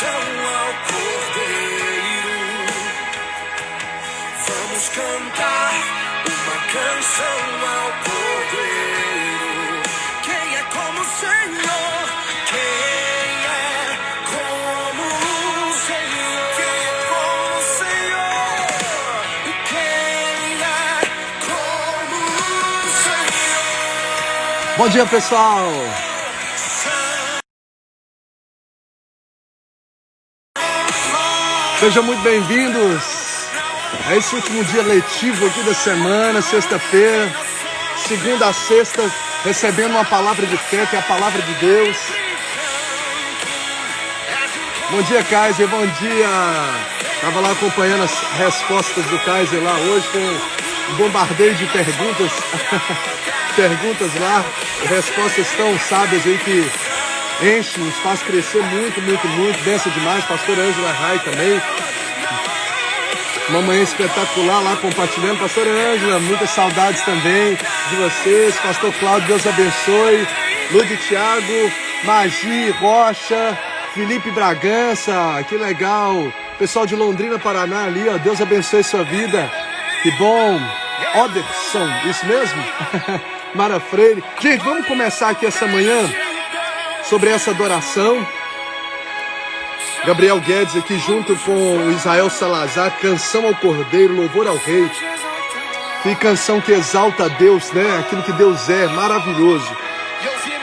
ao Cordeiro. Vamos cantar uma canção ao Cordeiro. Quem é como o Senhor? Quem é como o Senhor? Quem é como o Senhor? Quem é como o Senhor? Bom dia, pessoal! Sejam muito bem-vindos a esse último dia letivo aqui da semana, sexta-feira, segunda a sexta, recebendo uma palavra de fé, que é a palavra de Deus. Bom dia, Kaiser, bom dia! Estava lá acompanhando as respostas do Kaiser lá hoje, com um bombardeio de perguntas, perguntas lá, respostas tão sábias aí que enche, nos faz crescer muito, benção demais. Pastor Ângela Rai também, uma manhã espetacular lá compartilhando. Pastor Ângela, muitas saudades também de vocês. Pastor Cláudio, Deus abençoe. Lúdio Thiago, Magi Rocha, Felipe Bragança, que legal. Pessoal de Londrina, Paraná ali, ó, Deus abençoe sua vida. Que bom. Oderson, isso mesmo? Mara Freire. Gente, vamos começar aqui essa manhã sobre essa adoração. Gabriel Guedes aqui junto com o Israel Salazar, canção ao Cordeiro, louvor ao Rei. Que canção que exalta a Deus, né? Aquilo que Deus é, maravilhoso.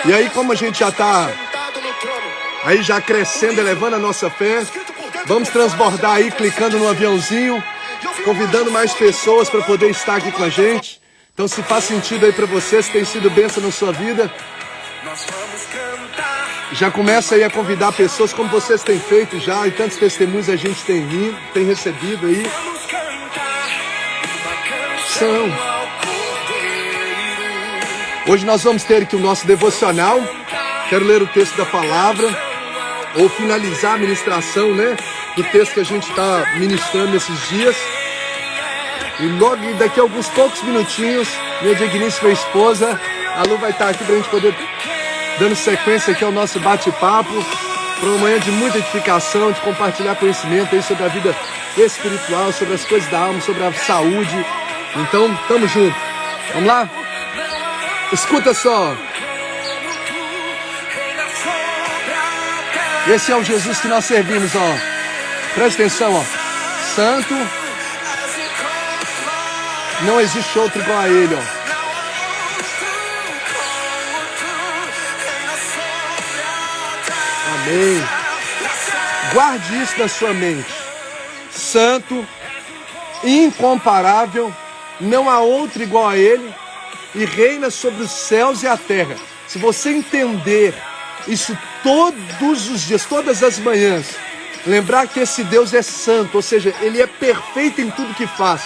E aí, como a gente já está aí já crescendo, elevando a nossa fé, vamos transbordar aí, clicando no aviãozinho, convidando mais pessoas para poder estar aqui com a gente. Então, se faz sentido aí para você, se tem sido bênção na sua vida, já começa aí a convidar pessoas, como vocês têm feito já, e tantos testemunhos a gente tem recebido aí. Hoje nós vamos ter aqui o nosso devocional. Quero ler o texto da palavra, ou finalizar a ministração, né, do texto que a gente está ministrando nesses dias. E logo daqui a alguns poucos minutinhos, minha digníssima esposa, a Lu, vai estar aqui para a gente poder dando sequência aqui ao nosso bate-papo, para uma manhã de muita edificação, de compartilhar conhecimento aí sobre a vida espiritual, sobre as coisas da alma, sobre a saúde. Então, tamo junto. Vamos lá? Escuta só. Esse é o Jesus que nós servimos, ó. Presta atenção, ó. Santo. Não existe outro igual a ele, ó. Amém. Guarde isso na sua mente. Santo, incomparável, não há outro igual a ele, e reina sobre os céus e a terra. Se você entender isso todos os dias, todas as manhãs, lembrar que esse Deus é santo, ou seja, ele é perfeito em tudo que faz.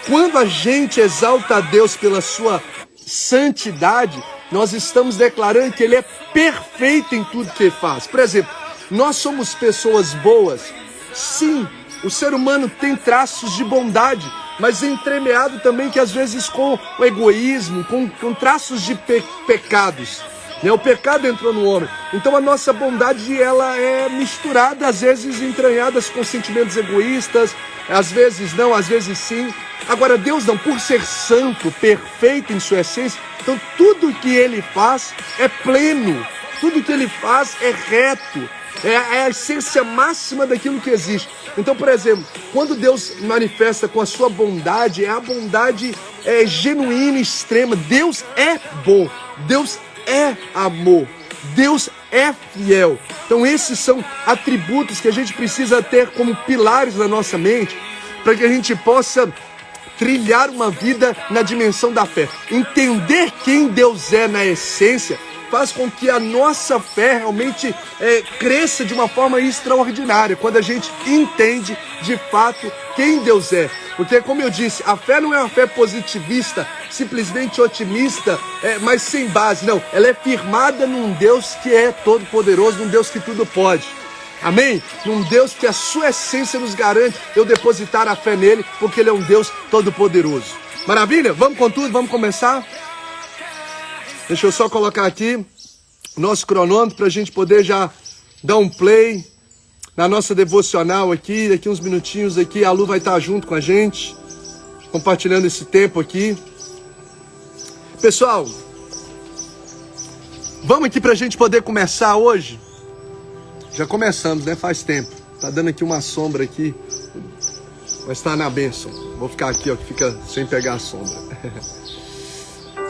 Quando a gente exalta a Deus pela sua santidade, nós estamos declarando que ele é perfeito em tudo que ele faz. Por exemplo, nós somos pessoas boas. Sim, o ser humano tem traços de bondade, mas entremeado também que às vezes com o egoísmo, com traços de pecados. O pecado entrou no homem. Então a nossa bondade, ela é misturada, às vezes entranhada com sentimentos egoístas, às vezes não, às vezes sim. Agora Deus não, por ser santo, perfeito em sua essência, então tudo que ele faz é pleno, tudo que ele faz é reto, é a essência máxima daquilo que existe. Então, por exemplo, quando Deus manifesta com a sua bondade, a bondade é genuína e extrema. Deus é bom, Deus é amor, Deus é fiel. Então esses são atributos que a gente precisa ter como pilares na nossa mente, para que a gente possa trilhar uma vida na dimensão da fé. Entender quem Deus é na essência faz com que a nossa fé realmente cresça de uma forma extraordinária, quando a gente entende de fato quem Deus é. Porque, como eu disse, a fé não é uma fé positivista, simplesmente otimista, mas sem base. Não, ela é firmada num Deus que é todo-poderoso, num Deus que tudo pode. Amém? Num Deus que a sua essência nos garante eu depositar a fé nele, porque ele é um Deus todo-poderoso. Maravilha? Vamos com tudo, vamos começar? Deixa eu só colocar aqui o nosso cronômetro para a gente poder já dar um play na nossa devocional aqui. Daqui uns minutinhos aqui, a Lu vai estar junto com a gente, compartilhando esse tempo aqui. Pessoal, vamos aqui para a gente poder começar hoje. Já começamos, né? Faz tempo. Tá dando aqui uma sombra aqui, mas tá na bênção. Vou ficar aqui, ó, que fica sem pegar a sombra.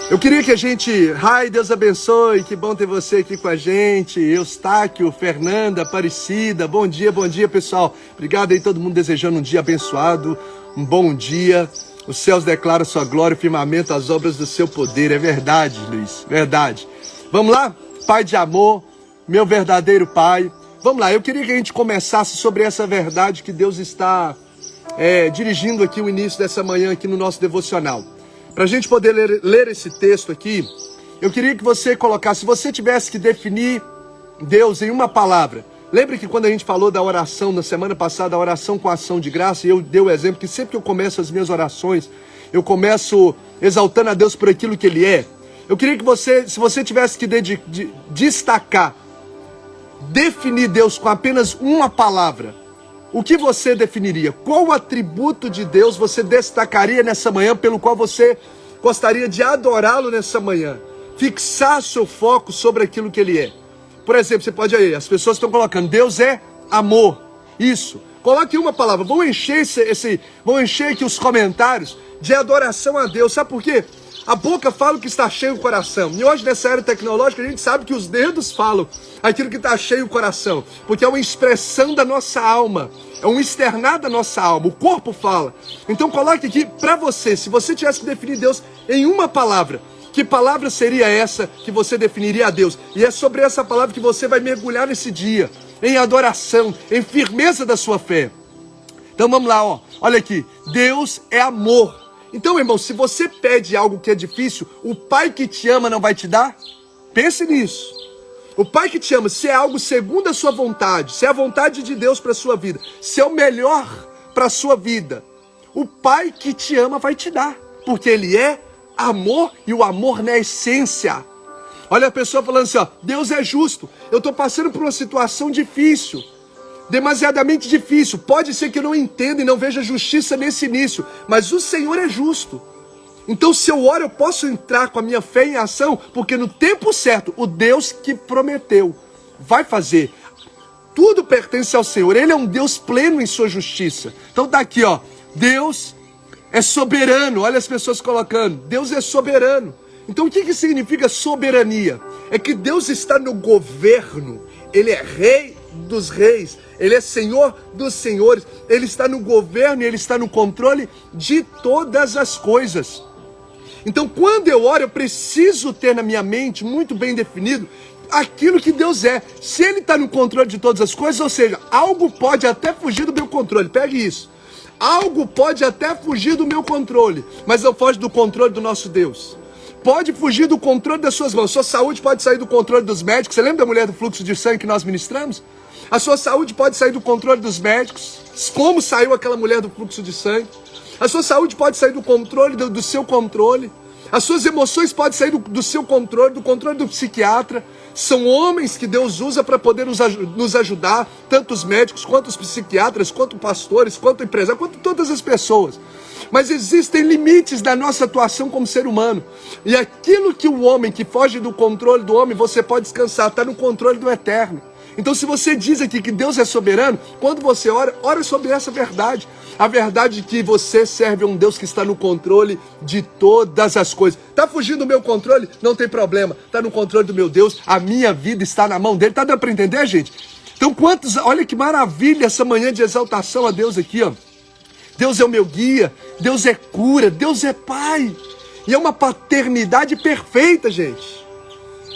Eu queria que a gente... Ai, Deus abençoe, que bom ter você aqui com a gente. Eustáquio, Fernanda, Aparecida, bom dia, pessoal. Obrigado aí, todo mundo desejando um dia abençoado, um bom dia. Os céus declaram sua glória, o firmamento, as obras do seu poder. É verdade, Luiz, verdade. Vamos lá? Pai de amor, meu verdadeiro Pai. Vamos lá, eu queria que a gente começasse sobre essa verdade que Deus está dirigindo aqui o início dessa manhã aqui no nosso devocional. Para a gente poder ler esse texto aqui, eu queria que você colocasse, se você tivesse que definir Deus em uma palavra. Lembre que quando a gente falou da oração, na semana passada, a oração com ação de graça, e eu dei o exemplo que sempre que eu começo as minhas orações, eu começo exaltando a Deus por aquilo que Ele é. Eu queria que você, se você tivesse que destacar, definir Deus com apenas uma palavra, o que você definiria? Qual atributo de Deus você destacaria nessa manhã, pelo qual você gostaria de adorá-lo nessa manhã? Fixar seu foco sobre aquilo que Ele é. Por exemplo, você pode aí, as pessoas estão colocando, Deus é amor. Isso. Coloque uma palavra. Vão encher aqui os comentários de adoração a Deus. Sabe por quê? A boca fala o que está cheio o coração. E hoje, nessa era tecnológica, a gente sabe que os dedos falam aquilo que está cheio o coração. Porque é uma expressão da nossa alma. É um externar da nossa alma. O corpo fala. Então coloque aqui para você. Se você tivesse que definir Deus em uma palavra, que palavra seria essa que você definiria a Deus? E é sobre essa palavra que você vai mergulhar nesse dia. Em adoração, em firmeza da sua fé. Então vamos lá, ó. Olha aqui. Deus é amor. Então, irmão, se você pede algo que é difícil, o Pai que te ama não vai te dar? Pense nisso. O Pai que te ama, se é algo segundo a sua vontade, se é a vontade de Deus para a sua vida, se é o melhor para a sua vida, o Pai que te ama vai te dar, porque Ele é amor e o amor na essência. Olha a pessoa falando assim, ó, Deus é justo, eu estou passando por uma situação difícil, demasiadamente difícil, pode ser que eu não entenda e não veja justiça nesse início, mas o Senhor é justo. Então se eu oro, eu posso entrar com a minha fé em ação, porque no tempo certo, o Deus que prometeu vai fazer. Tudo pertence ao Senhor, Ele é um Deus pleno em sua justiça. Então tá aqui, ó, Deus é soberano, olha as pessoas colocando, Deus é soberano. Então o que significa soberania? É que Deus está no governo, Ele é rei dos reis, Ele é Senhor dos senhores, Ele está no governo e Ele está no controle de todas as coisas. Então quando eu oro, eu preciso ter na minha mente muito bem definido aquilo que Deus é. Se Ele está no controle de todas as coisas, ou seja, algo pode até fugir do meu controle, pegue isso. Algo pode até fugir do meu controle, mas não foge do controle do nosso Deus. Pode fugir do controle das suas mãos. Sua saúde pode sair do controle dos médicos. Você lembra da mulher do fluxo de sangue que nós ministramos? A sua saúde pode sair do controle dos médicos. Como saiu aquela mulher do fluxo de sangue? A sua saúde pode sair do controle, do seu controle. As suas emoções podem sair do seu controle, do controle do psiquiatra. São homens que Deus usa para poder nos ajudar, tanto os médicos, quanto os psiquiatras, quanto pastores, quanto empresários, quanto todas as pessoas. Mas existem limites da nossa atuação como ser humano. E aquilo que o homem, que foge do controle do homem, você pode descansar, está no controle do eterno. Então se você diz aqui que Deus é soberano, quando você ora, ora sobre essa verdade. A verdade de que você serve a um Deus que está no controle de todas as coisas. Está fugindo do meu controle? Não tem problema. Está no controle do meu Deus. A minha vida está na mão dele. Está dando para entender, gente? Então olha que maravilha essa manhã de exaltação a Deus aqui, ó. Deus é o meu guia. Deus é cura. Deus é Pai. E é uma paternidade perfeita, gente.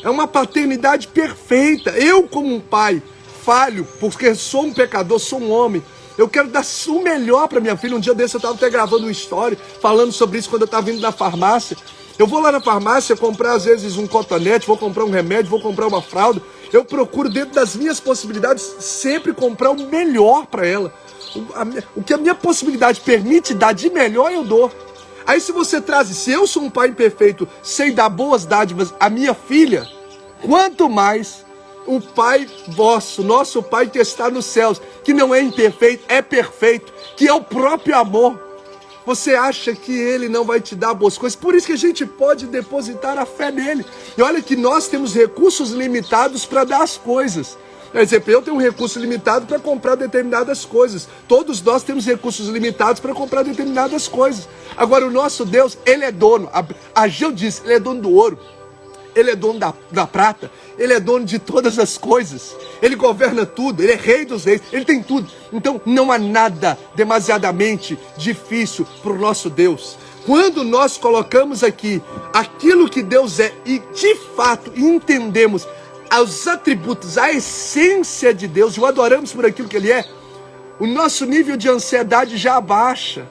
É uma paternidade perfeita. Eu, como um pai, falho, porque sou um pecador, sou um homem. Eu quero dar o melhor para minha filha. Um dia desse eu estava até gravando uma história, falando sobre isso quando eu estava indo na farmácia. Eu vou lá na farmácia comprar, às vezes, um cotonete, vou comprar um remédio, vou comprar uma fralda. Eu procuro, dentro das minhas possibilidades, sempre comprar o melhor para ela. O que a minha possibilidade permite dar de melhor, eu dou. Aí se você traz, se eu sou um pai imperfeito, sei dar boas dádivas à minha filha, quanto mais o Pai vosso, nosso Pai que está nos céus, que não é imperfeito, é perfeito, que é o próprio amor. Você acha que Ele não vai te dar boas coisas? Por isso que a gente pode depositar a fé nele. E olha que nós temos recursos limitados para dar as coisas. Por exemplo, eu tenho um recurso limitado para comprar determinadas coisas. Todos nós temos recursos limitados para comprar determinadas coisas. Agora, o nosso Deus, Ele é dono. A Ageu diz, Ele é dono do ouro. Ele é dono da prata. Ele é dono de todas as coisas. Ele governa tudo. Ele é rei dos reis. Ele tem tudo. Então, não há nada demasiadamente difícil para o nosso Deus. Quando nós colocamos aqui aquilo que Deus é e, de fato, entendemos os atributos, a essência de Deus, e o adoramos por aquilo que Ele é, o nosso nível de ansiedade já abaixa.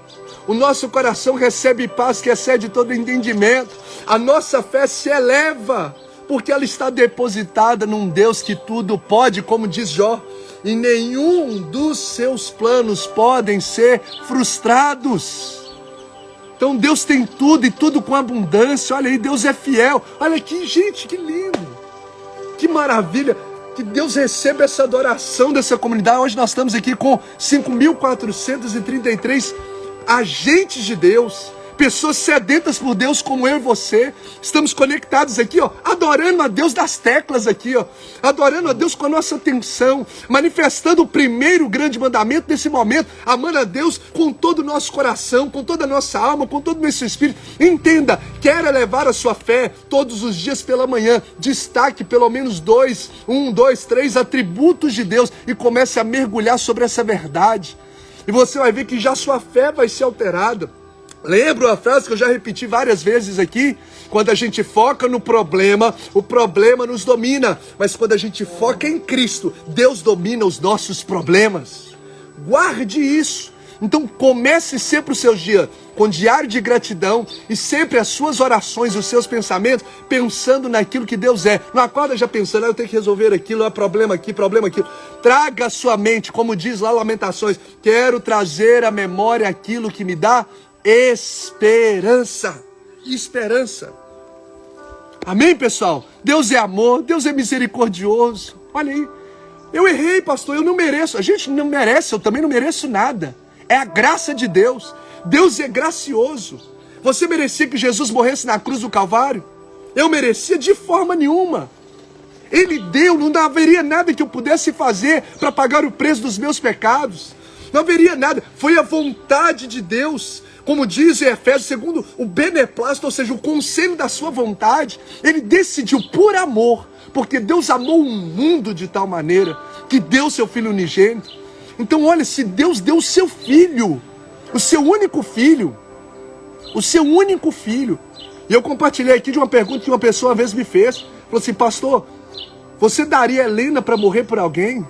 O nosso coração recebe paz que excede todo entendimento. A nossa fé se eleva, porque ela está depositada num Deus que tudo pode, como diz Jó. E nenhum dos seus planos podem ser frustrados. Então Deus tem tudo e tudo com abundância. Olha aí, Deus é fiel. Olha aqui, gente, que lindo. Que maravilha. Que Deus receba essa adoração dessa comunidade. Hoje nós estamos aqui com 5.433 agentes de Deus, pessoas sedentas por Deus como eu e você. Estamos conectados aqui, ó, adorando a Deus das teclas aqui, ó, adorando a Deus com a nossa atenção, manifestando o primeiro grande mandamento nesse momento, amando a Deus com todo o nosso coração, com toda a nossa alma, com todo o nosso espírito. Entenda, quer elevar a sua fé todos os dias pela manhã, destaque pelo menos 2, 3 atributos de Deus e comece a mergulhar sobre essa verdade. E você vai ver que já sua fé vai ser alterada. Lembra a frase que eu já repeti várias vezes aqui? Quando a gente foca no problema, o problema nos domina. Mas quando a gente foca em Cristo, Deus domina os nossos problemas. Guarde isso. Então comece sempre os seus dias com diário de gratidão e sempre as suas orações, os seus pensamentos, pensando naquilo que Deus é. Não acorda já pensando, eu tenho que resolver aquilo, problema aqui, problema aquilo. Traga a sua mente, como diz lá Lamentações, quero trazer à memória aquilo que me dá esperança. Esperança. Amém, pessoal? Deus é amor, Deus é misericordioso. Olha aí. Eu errei, pastor, eu não mereço. A gente não merece, eu também não mereço nada. É a graça de Deus. Deus é gracioso. Você merecia que Jesus morresse na cruz do Calvário? Eu merecia de forma nenhuma. Ele deu, não haveria nada que eu pudesse fazer para pagar o preço dos meus pecados. Não haveria nada. Foi a vontade de Deus. Como diz em Efésios, segundo o beneplácito, ou seja, o conselho da sua vontade, Ele decidiu por amor, porque Deus amou o mundo de tal maneira que deu seu Filho unigênito. Então olha, se Deus deu o seu Filho, o seu único Filho, e eu compartilhei aqui de uma pergunta que uma pessoa uma vez me fez, falou assim, pastor, você daria a Helena para morrer por alguém?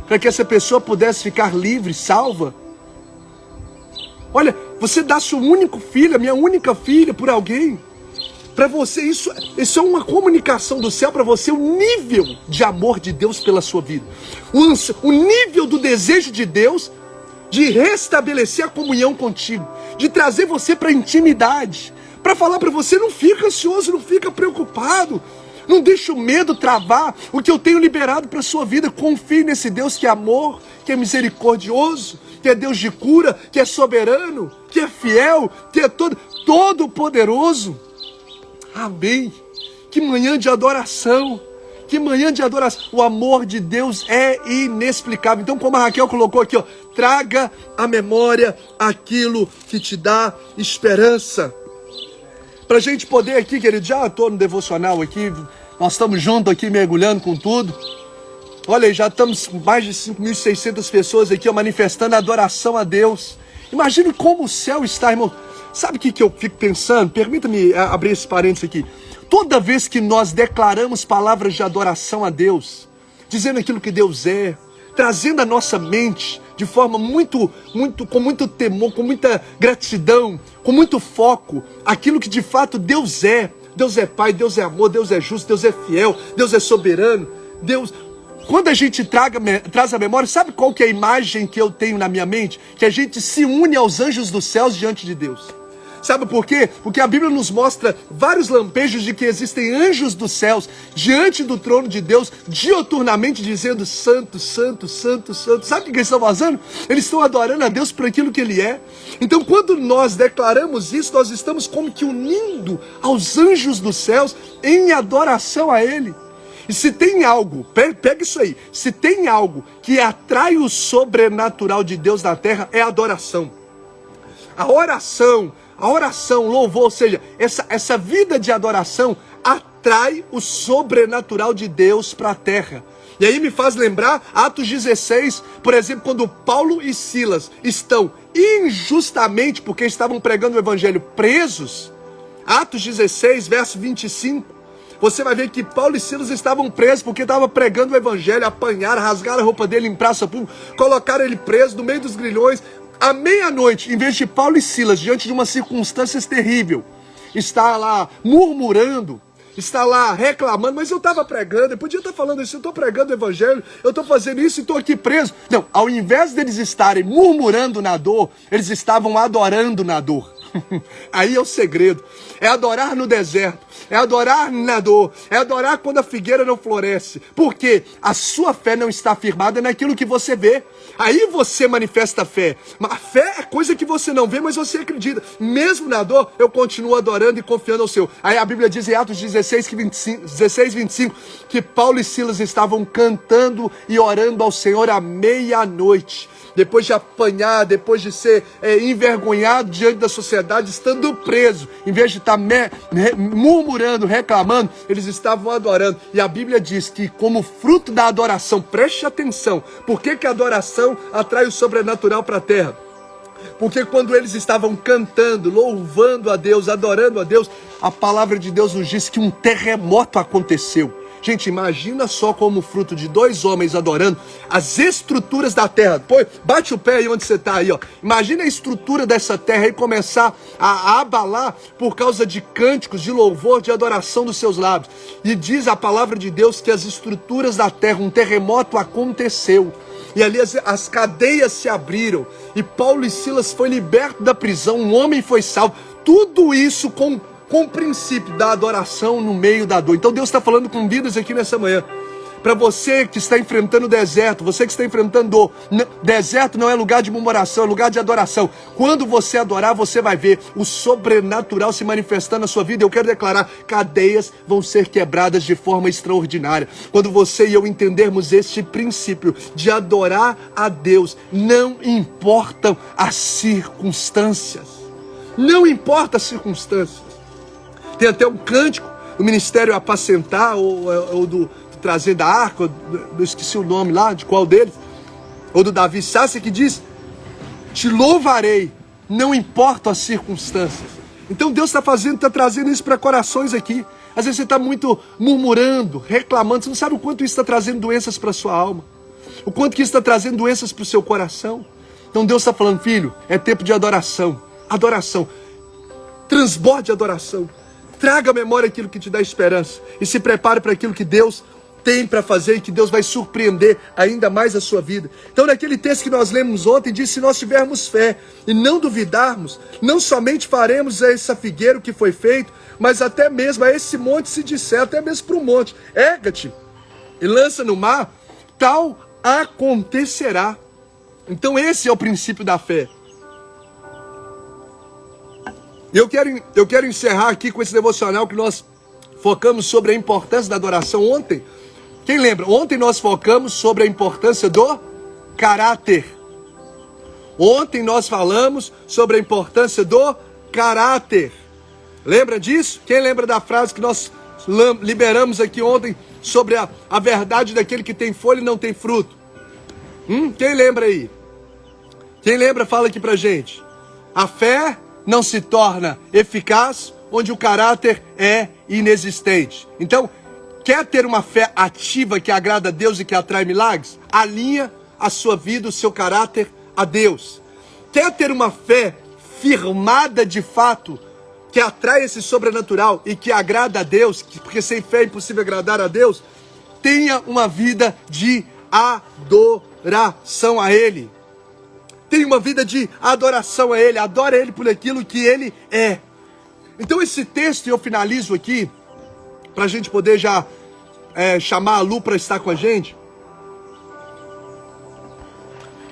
Para que essa pessoa pudesse ficar livre, salva? Olha, você dá seu único filho, a minha única filha, por alguém? Para você, isso é uma comunicação do céu para você, o nível de amor de Deus pela sua vida. O nível do desejo de Deus de restabelecer a comunhão contigo, de trazer você para a intimidade, para falar para você, não fica ansioso, não fica preocupado, não deixa o medo travar o que eu tenho liberado para a sua vida. Confie nesse Deus que é amor, que é misericordioso, que é Deus de cura, que é soberano, que é fiel, que é todo poderoso. Amém. Que manhã de adoração. Que manhã de adoração. O amor de Deus é inexplicável. Então, como a Raquel colocou aqui, ó, traga à memória aquilo que te dá esperança. Para a gente poder aqui, querido, já estou no devocional aqui, nós estamos juntos aqui, mergulhando com tudo. Olha aí, já estamos mais de 5.600 pessoas aqui, ó, manifestando a adoração a Deus. Imagine como o céu está, irmão. Sabe o que eu fico pensando? Permita-me abrir esse parênteses aqui. Toda vez que nós declaramos palavras de adoração a Deus, dizendo aquilo que Deus é, trazendo a nossa mente de forma com muito temor, com muita gratidão, com muito foco, aquilo que de fato Deus é. Deus é Pai, Deus é amor, Deus é justo, Deus é fiel, Deus é soberano. Deus... Quando a gente traz a memória, sabe qual que é a imagem que eu tenho na minha mente? Que a gente se une aos anjos dos céus diante de Deus. Sabe por quê? Porque a Bíblia nos mostra vários lampejos de que existem anjos dos céus diante do trono de Deus, dioturnamente dizendo santo, santo, santo, santo. Sabe o que eles estão fazendo? Eles estão adorando a Deus por aquilo que Ele é. Então, quando nós declaramos isso, nós estamos como que unindo aos anjos dos céus em adoração a Ele. E se tem algo, pega isso aí, se tem algo que atrai o sobrenatural de Deus na terra, é a adoração. A oração, louvor, ou seja, essa vida de adoração atrai o sobrenatural de Deus para a terra. E aí me faz lembrar Atos 16, por exemplo, quando Paulo e Silas estão injustamente, porque estavam pregando o evangelho, presos. Atos 16, verso 25. Você vai ver que Paulo e Silas estavam presos porque estavam pregando o evangelho, apanharam, rasgaram a roupa dele em praça pública, colocaram ele preso no meio dos grilhões. À meia-noite, em vez de Paulo e Silas, diante de uma circunstância terrível, está lá murmurando, está lá reclamando, mas eu estava pregando, eu podia estar falando isso, eu estou pregando o evangelho, eu estou fazendo isso e estou aqui preso. Não, ao invés deles estarem murmurando na dor, eles estavam adorando na dor. Aí é o segredo, é adorar no deserto, é adorar na dor, é adorar quando a figueira não floresce, porque a sua fé não está firmada naquilo que você vê. Aí você manifesta a fé. A fé é coisa que você não vê, mas você acredita. Mesmo na dor, eu continuo adorando e confiando ao Senhor. Aí a Bíblia diz em Atos 16, 25, que Paulo e Silas estavam cantando e orando ao Senhor à meia-noite. Depois de apanhar, depois de ser envergonhado diante da sociedade, estando preso, em vez de estar murmurando, reclamando, eles estavam adorando. E a Bíblia diz que como fruto da adoração, preste atenção, por que a adoração atrai o sobrenatural para a terra? Porque quando eles estavam cantando, louvando a Deus, adorando a Deus, a palavra de Deus nos diz que um terremoto aconteceu. Gente, imagina só como fruto de dois homens adorando, as estruturas da terra. Pô, bate o pé aí onde você está aí, ó. Imagina a estrutura dessa terra aí começar a abalar por causa de cânticos, de louvor, de adoração dos seus lábios. E diz a palavra de Deus que as estruturas da terra, um terremoto aconteceu. E ali as cadeias se abriram. E Paulo e Silas foi liberto da prisão, um homem foi salvo. Tudo isso com o princípio da adoração no meio da dor. Então Deus está falando com vidas aqui nessa manhã. Para você que está enfrentando deserto, você que está enfrentando dor, deserto não é lugar de murmuração, é lugar de adoração. Quando você adorar, você vai ver o sobrenatural se manifestando na sua vida. Eu quero declarar, cadeias vão ser quebradas de forma extraordinária. Quando você e eu entendermos este princípio de adorar a Deus, não importam as circunstâncias. Não importa as circunstâncias. Tem até um cântico, o Ministério Apacentar, ou do Trazendo a Arca, eu esqueci o nome lá, de qual deles, ou do Davi Sassi, que diz, te louvarei, não importam as circunstâncias. Então Deus está trazendo isso para corações aqui. Às vezes você está muito murmurando, reclamando, você não sabe o quanto isso está trazendo doenças para a sua alma, o quanto que isso está trazendo doenças para o seu coração. Então Deus está falando, filho, é tempo de adoração, transborde adoração. Traga à memória aquilo que te dá esperança e se prepare para aquilo que Deus tem para fazer e que Deus vai surpreender ainda mais a sua vida. Então naquele texto que nós lemos ontem, diz, se nós tivermos fé e não duvidarmos, não somente faremos a essa figueira o que foi feito, mas até mesmo a esse monte se disser, até mesmo para o monte, erga-te e lança no mar, tal acontecerá. Então esse é o princípio da fé. Eu quero encerrar aqui com esse devocional que nós focamos sobre a importância da adoração ontem. Quem lembra? Ontem nós focamos sobre a importância do caráter. Ontem nós falamos sobre a importância do caráter. Lembra disso? Quem lembra da frase que nós liberamos aqui ontem sobre a verdade daquele que tem folha e não tem fruto? Quem lembra aí? Quem lembra, fala aqui pra gente. A fé não se torna eficaz onde o caráter é inexistente. Então, quer ter uma fé ativa que agrada a Deus e que atrai milagres? Alinha a sua vida, o seu caráter a Deus. Quer ter uma fé firmada de fato, que atrai esse sobrenatural e que agrada a Deus, porque sem fé é impossível agradar a Deus? Tenha uma vida de adoração a Ele. Tenha uma vida de adoração a Ele, adora Ele por aquilo que Ele é. Então esse texto, eu finalizo aqui, para a gente poder já chamar a Lu para estar com a gente.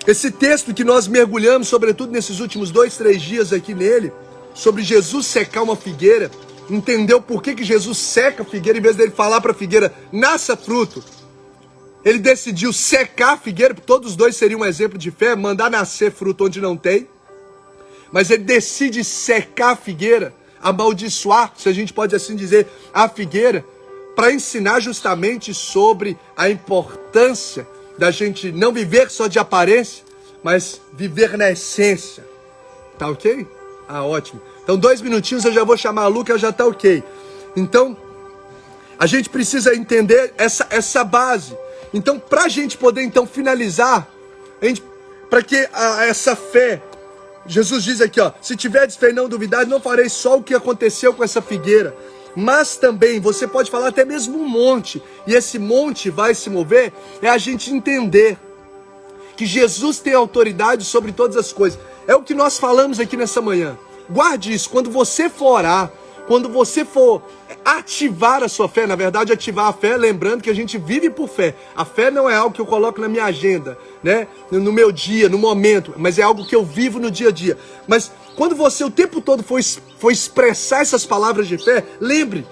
Esse texto que nós mergulhamos, sobretudo nesses últimos 2, 3 dias aqui nele, sobre Jesus secar uma figueira, entendeu por que Jesus seca a figueira, em vez dele falar para a figueira, nasça fruto. Ele decidiu secar a figueira, porque todos os dois seriam um exemplo de fé, mandar nascer fruto onde não tem. Mas ele decide secar a figueira, amaldiçoar, se a gente pode assim dizer, a figueira, para ensinar justamente sobre a importância da gente não viver só de aparência, mas viver na essência. Tá ok? Ah, ótimo. Então 2 minutinhos eu já vou chamar a Lu, que já tá ok. Então, a gente precisa entender essa base. Então, para a gente poder então finalizar, para que essa fé, Jesus diz aqui, ó, se tiverdes fé e não duvidar, não farei só o que aconteceu com essa figueira, mas também você pode falar até mesmo um monte, e esse monte vai se mover, é a gente entender que Jesus tem autoridade sobre todas as coisas. É o que nós falamos aqui nessa manhã. Guarde isso, quando você for orar, quando você for ativar a sua fé, na verdade ativar a fé, lembrando que a gente vive por fé. A fé não é algo que eu coloco na minha agenda, né? No meu dia, no momento, mas é algo que eu vivo no dia a dia. Mas quando você o tempo todo for expressar essas palavras de fé, lembre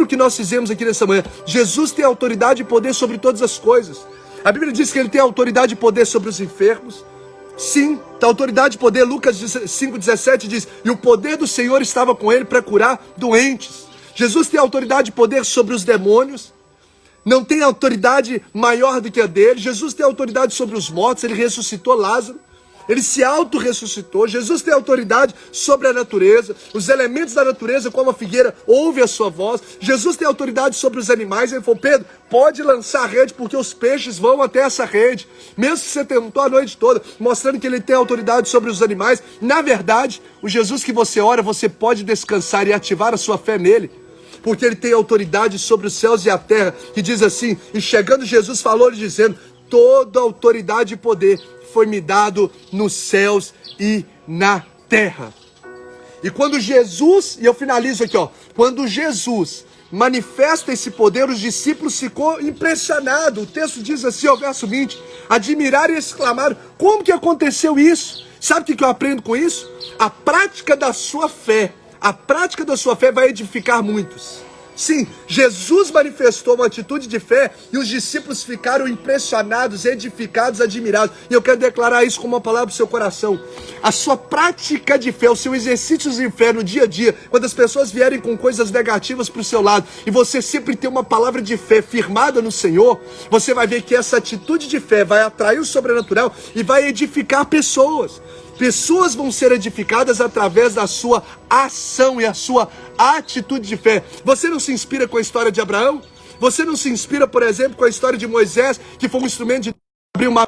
o que nós fizemos aqui nessa manhã. Jesus tem autoridade e poder sobre todas as coisas. A Bíblia diz que ele tem autoridade e poder sobre os enfermos. Sim, a autoridade e poder, Lucas 5,17 diz, e o poder do Senhor estava com ele para curar doentes. Jesus tem autoridade e poder sobre os demônios, não tem autoridade maior do que a dele. Jesus tem autoridade sobre os mortos, ele ressuscitou Lázaro, ele se auto-ressuscitou. Jesus tem autoridade sobre a natureza, os elementos da natureza, como a figueira, ouve a sua voz. Jesus tem autoridade sobre os animais. Ele falou, Pedro, pode lançar a rede, porque os peixes vão até essa rede. Mesmo que você tentou a noite toda, mostrando que ele tem autoridade sobre os animais. Na verdade, o Jesus que você ora, você pode descansar e ativar a sua fé nele, porque ele tem autoridade sobre os céus e a terra, que diz assim, e chegando Jesus falou-lhe dizendo, toda autoridade e poder foi me dado nos céus e na terra. E quando Jesus, e eu finalizo aqui, ó, quando Jesus manifesta esse poder, os discípulos ficou impressionados. O texto diz assim, ó, verso 20, admiraram e exclamaram, como que aconteceu isso? Sabe o que eu aprendo com isso? A prática da sua fé vai edificar muitos. Sim, Jesus manifestou uma atitude de fé e os discípulos ficaram impressionados, edificados, admirados. E eu quero declarar isso como uma palavra para o seu coração. A sua prática de fé, o seu exercício de fé no dia a dia, quando as pessoas vierem com coisas negativas para o seu lado e você sempre tem uma palavra de fé firmada no Senhor, você vai ver que essa atitude de fé vai atrair o sobrenatural e vai edificar pessoas. Pessoas vão ser edificadas através da sua ação e a sua atitude de fé. Você não se inspira com a história de Abraão? Você não se inspira, por exemplo, com a história de Moisés, que foi um instrumento de abrir uma...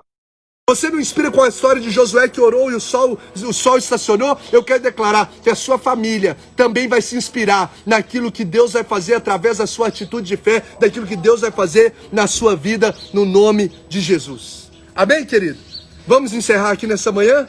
Você não inspira com a história de Josué que orou e o sol estacionou? Eu quero declarar que a sua família também vai se inspirar naquilo que Deus vai fazer através da sua atitude de fé, daquilo que Deus vai fazer na sua vida, no nome de Jesus. Amém, querido? Vamos encerrar aqui nessa manhã?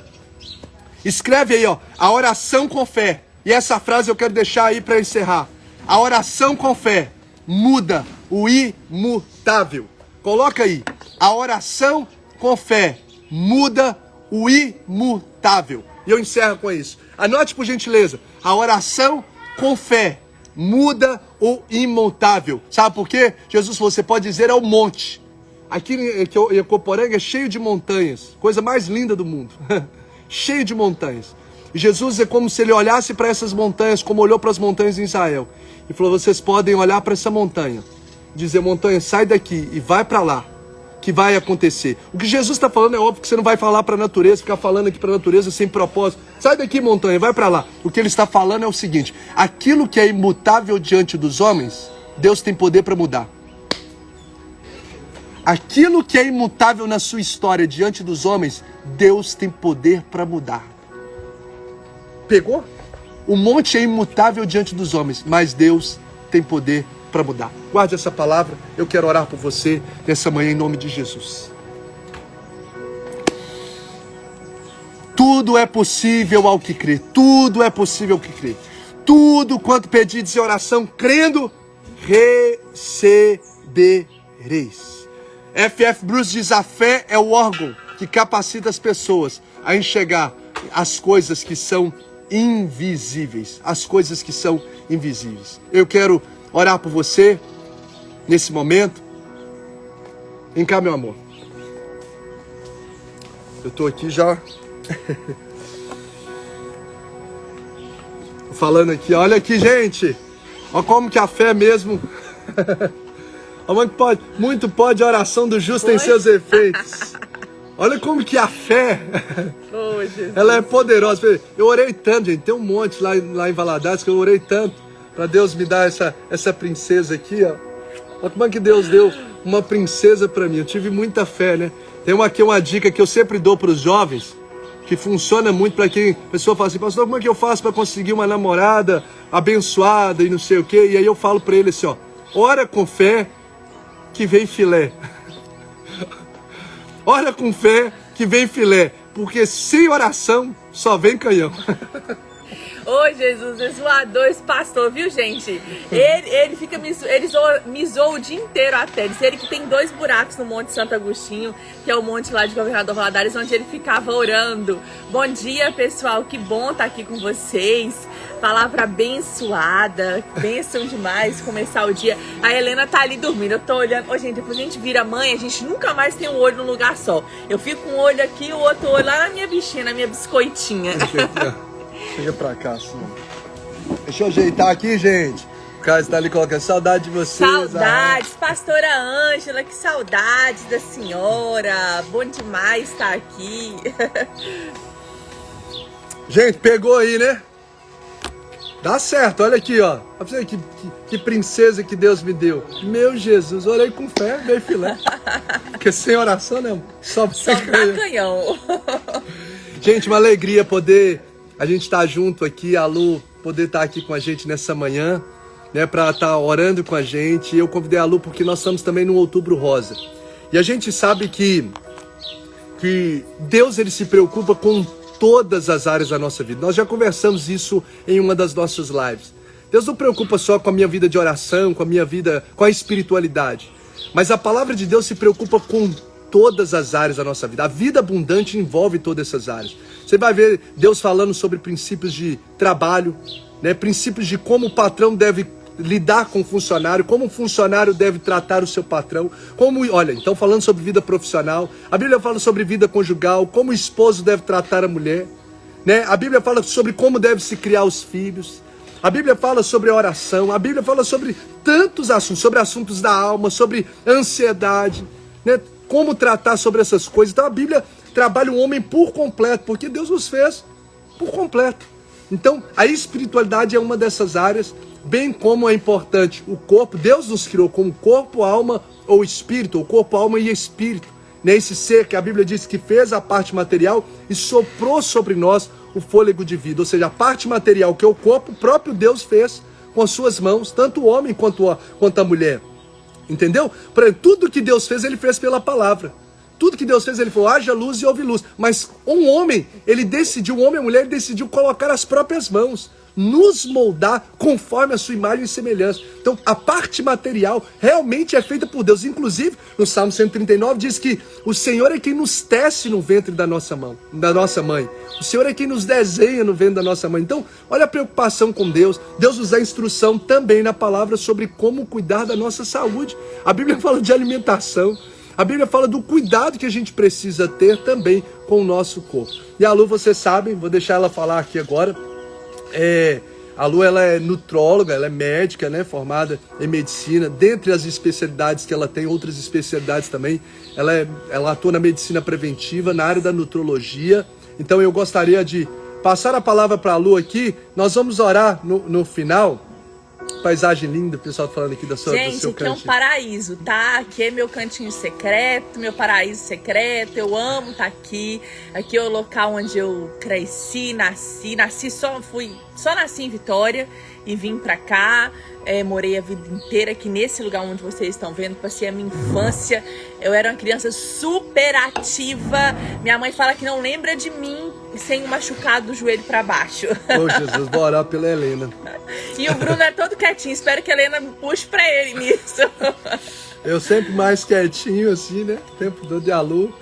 Escreve aí, ó, a oração com fé. E essa frase eu quero deixar aí para encerrar. A oração com fé muda o imutável. Coloca aí. A oração com fé muda o imutável. E eu encerro com isso. Anote por gentileza. A oração com fé muda o imutável. Sabe por quê? Jesus falou, você pode dizer ao monte. Aqui em Ecoporanga é cheio de montanhas. Coisa mais linda do mundo. Cheio de montanhas. E Jesus é como se ele olhasse para essas montanhas, como olhou para as montanhas em Israel. E falou, vocês podem olhar para essa montanha, dizer, montanha, sai daqui e vai para lá, que vai acontecer. O que Jesus está falando é óbvio que você não vai falar para a natureza, ficar falando aqui para a natureza sem propósito. Sai daqui, montanha, vai para lá. O que ele está falando é o seguinte, aquilo que é imutável diante dos homens, Deus tem poder para mudar. Aquilo que é imutável na sua história diante dos homens, Deus tem poder para mudar. Pegou? O monte é imutável diante dos homens, mas Deus tem poder para mudar. Guarde essa palavra, eu quero orar por você nessa manhã em nome de Jesus. Tudo é possível ao que crê. Tudo é possível ao que crê. Tudo quanto pedides em oração, crendo, recebereis. F.F. Bruce diz: a fé é o órgão que capacita as pessoas a enxergar as coisas que são invisíveis. As coisas que são invisíveis. Eu quero orar por você nesse momento. Vem cá, meu amor. Eu tô aqui já falando aqui. Olha aqui, gente. Olha como que a fé mesmo. Muito pode a oração do justo em seus efeitos. Olha como que a fé, ela é poderosa. Eu orei tanto, gente. Tem um monte lá em Valadares que eu orei tanto para Deus me dar essa princesa aqui, ó. Olha como é que Deus deu uma princesa para mim. Eu tive muita fé, né? Tem aqui uma dica que eu sempre dou para os jovens, que funciona muito para quem a pessoa fala assim: pastor, como é que eu faço para conseguir uma namorada abençoada e não sei o quê? E aí eu falo para ele assim, ó: ora com fé que vem filé. Ora com fé que vem filé, porque sem oração só vem canhão. Ô Jesus, é zoador esse pastor, viu, gente? Ele fica me zoa o dia inteiro até. Ele que tem 2 buracos no Monte Santo Agostinho, que é o monte lá de Governador Valadares, onde ele ficava orando. Bom dia, pessoal, que bom estar aqui com vocês. Palavra abençoada, bênção demais começar o dia. A Helena tá ali dormindo, eu tô olhando. Ô, gente, depois a gente vira mãe, a gente nunca mais tem um olho num lugar só. Eu fico com um olho aqui e o outro olho lá na minha bichinha, na minha biscoitinha. Chega pra cá, assim. Deixa eu ajeitar aqui, gente. O cara está ali colocando saudade de vocês. Saudades, pastora Ângela, que saudades da senhora. Bom demais estar aqui. Gente, pegou aí, né? Dá certo, olha aqui, ó. Que princesa que Deus me deu. Meu Jesus, orei com fé, veio filé. Porque sem oração, né? Só canhão. Gente, uma alegria poder a gente estar junto aqui, a Lu poder estar aqui com a gente nessa manhã, né, para estar orando com a gente. Eu convidei a Lu porque nós estamos também no Outubro Rosa. E a gente sabe que Deus, ele se preocupa com todas as áreas da nossa vida. Nós já conversamos isso em uma das nossas lives. Deus não preocupa só com a minha vida de oração, com a minha vida, com a espiritualidade. Mas a palavra de Deus se preocupa com todas as áreas da nossa vida. A vida abundante envolve todas essas áreas. Você vai ver Deus falando sobre princípios de trabalho, né? Princípios de como o patrão deve lidar com o funcionário, como o funcionário deve tratar o seu patrão, então falando sobre vida profissional, a Bíblia fala sobre vida conjugal, como o esposo deve tratar a mulher, né? A Bíblia fala sobre como deve se criar os filhos, a Bíblia fala sobre a oração, a Bíblia fala sobre tantos assuntos, sobre assuntos da alma, sobre ansiedade, né? Como tratar sobre essas coisas. Então a Bíblia trabalha o homem por completo, porque Deus nos fez por completo. Então a espiritualidade é uma dessas áreas, bem como é importante o corpo. Deus nos criou como corpo, alma ou espírito, ou corpo, alma e espírito. Nesse ser que a Bíblia diz que fez a parte material e soprou sobre nós o fôlego de vida. Ou seja, a parte material que é o corpo, o próprio Deus fez com as suas mãos, tanto o homem quanto a mulher. Entendeu? Tudo que Deus fez, ele fez pela palavra. Tudo que Deus fez, ele falou: haja luz e houve luz. Mas um homem e a mulher, ele decidiu colocar as próprias mãos, nos moldar conforme a sua imagem e semelhança. Então a parte material realmente é feita por Deus. Inclusive no Salmo 139 diz que o Senhor é quem nos tece no ventre da nossa mãe. O Senhor é quem nos desenha no ventre da nossa mãe. Então olha a preocupação com Deus. Deus nos dá instrução também na palavra sobre como cuidar da nossa saúde. A Bíblia fala de alimentação. A Bíblia fala do cuidado que a gente precisa ter também com o nosso corpo. E a Lu, vocês sabem, vou deixar ela falar aqui agora. A Lu, ela é nutróloga, ela é médica, né, formada em medicina. Dentre as especialidades que ela tem, outras especialidades também, ela atua na medicina preventiva, na área da nutrologia. Então eu gostaria de passar a palavra para a Lu aqui. Nós vamos orar no final. Paisagem linda, o pessoal falando aqui do seu cantinho. Gente, aqui é um paraíso, tá? Aqui é meu cantinho secreto, meu paraíso secreto. Eu amo estar aqui. Aqui é o local onde eu cresci, nasci, só nasci em Vitória e vim pra cá. Morei a vida inteira aqui nesse lugar onde vocês estão vendo. Passei a minha infância. Eu era uma criança super ativa. Minha mãe fala que não lembra de mim sem o machucado do joelho pra baixo. Ô, Jesus, vou orar pela Helena. E o Bruno é todo quietinho. Espero que a Helena puxe pra ele nisso. Eu sempre mais quietinho, assim, né? O tempo todo de alu.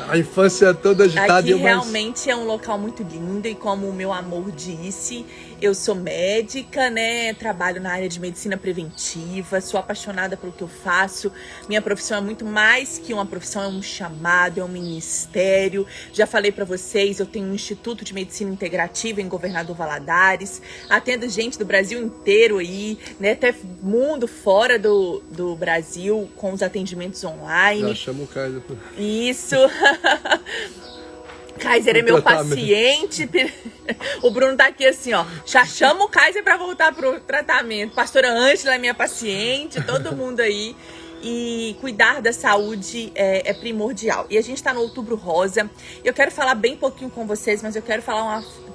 A infância toda agitada. Aqui e eu mais... realmente é um local muito lindo. E como o meu amor disse, eu sou médica, né? Trabalho na área de medicina preventiva. Sou apaixonada pelo que eu faço. Minha profissão é muito mais que uma profissão, é um chamado, é um ministério. Já falei pra vocês, eu tenho um Instituto de Medicina Integrativa em Governador Valadares. Atendo gente do Brasil inteiro aí, né? Até mundo fora do Brasil, com os atendimentos online. Já chama o Kaiser. Isso. Kaiser é meu paciente. O Bruno tá aqui assim, ó. Já chama o Kaiser pra voltar pro tratamento. Pastora Ângela é minha paciente. Todo mundo aí. E cuidar da saúde é primordial. E a gente tá no Outubro Rosa. Eu quero falar bem pouquinho com vocês, mas eu quero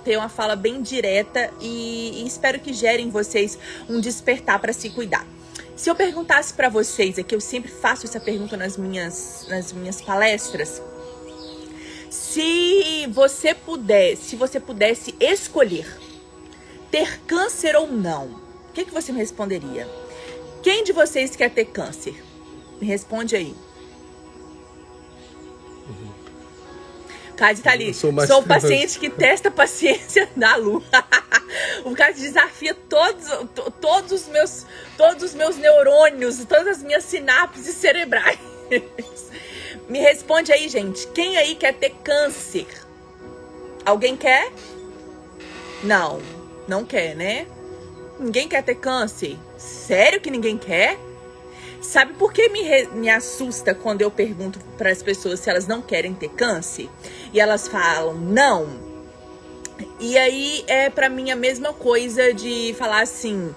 ter uma fala bem direta. E espero que gere em vocês um despertar para se cuidar. Se eu perguntasse pra vocês, é que eu sempre faço essa pergunta nas minhas palestras. Se você pudesse escolher ter câncer ou não, o que você me responderia? Quem de vocês quer ter câncer? Me responde aí. Cássio tá ali. Sou o paciente que testa a paciência da Lu. O Cássio desafia todos os meus neurônios, todas as minhas sinapses cerebrais. Me responde aí, gente. Quem aí quer ter câncer? Alguém quer? Não quer, né? Ninguém quer ter câncer? Sério que ninguém quer? Sabe por que me assusta quando eu pergunto para as pessoas se elas não querem ter câncer? E elas falam não. E aí é para mim a mesma coisa de falar assim,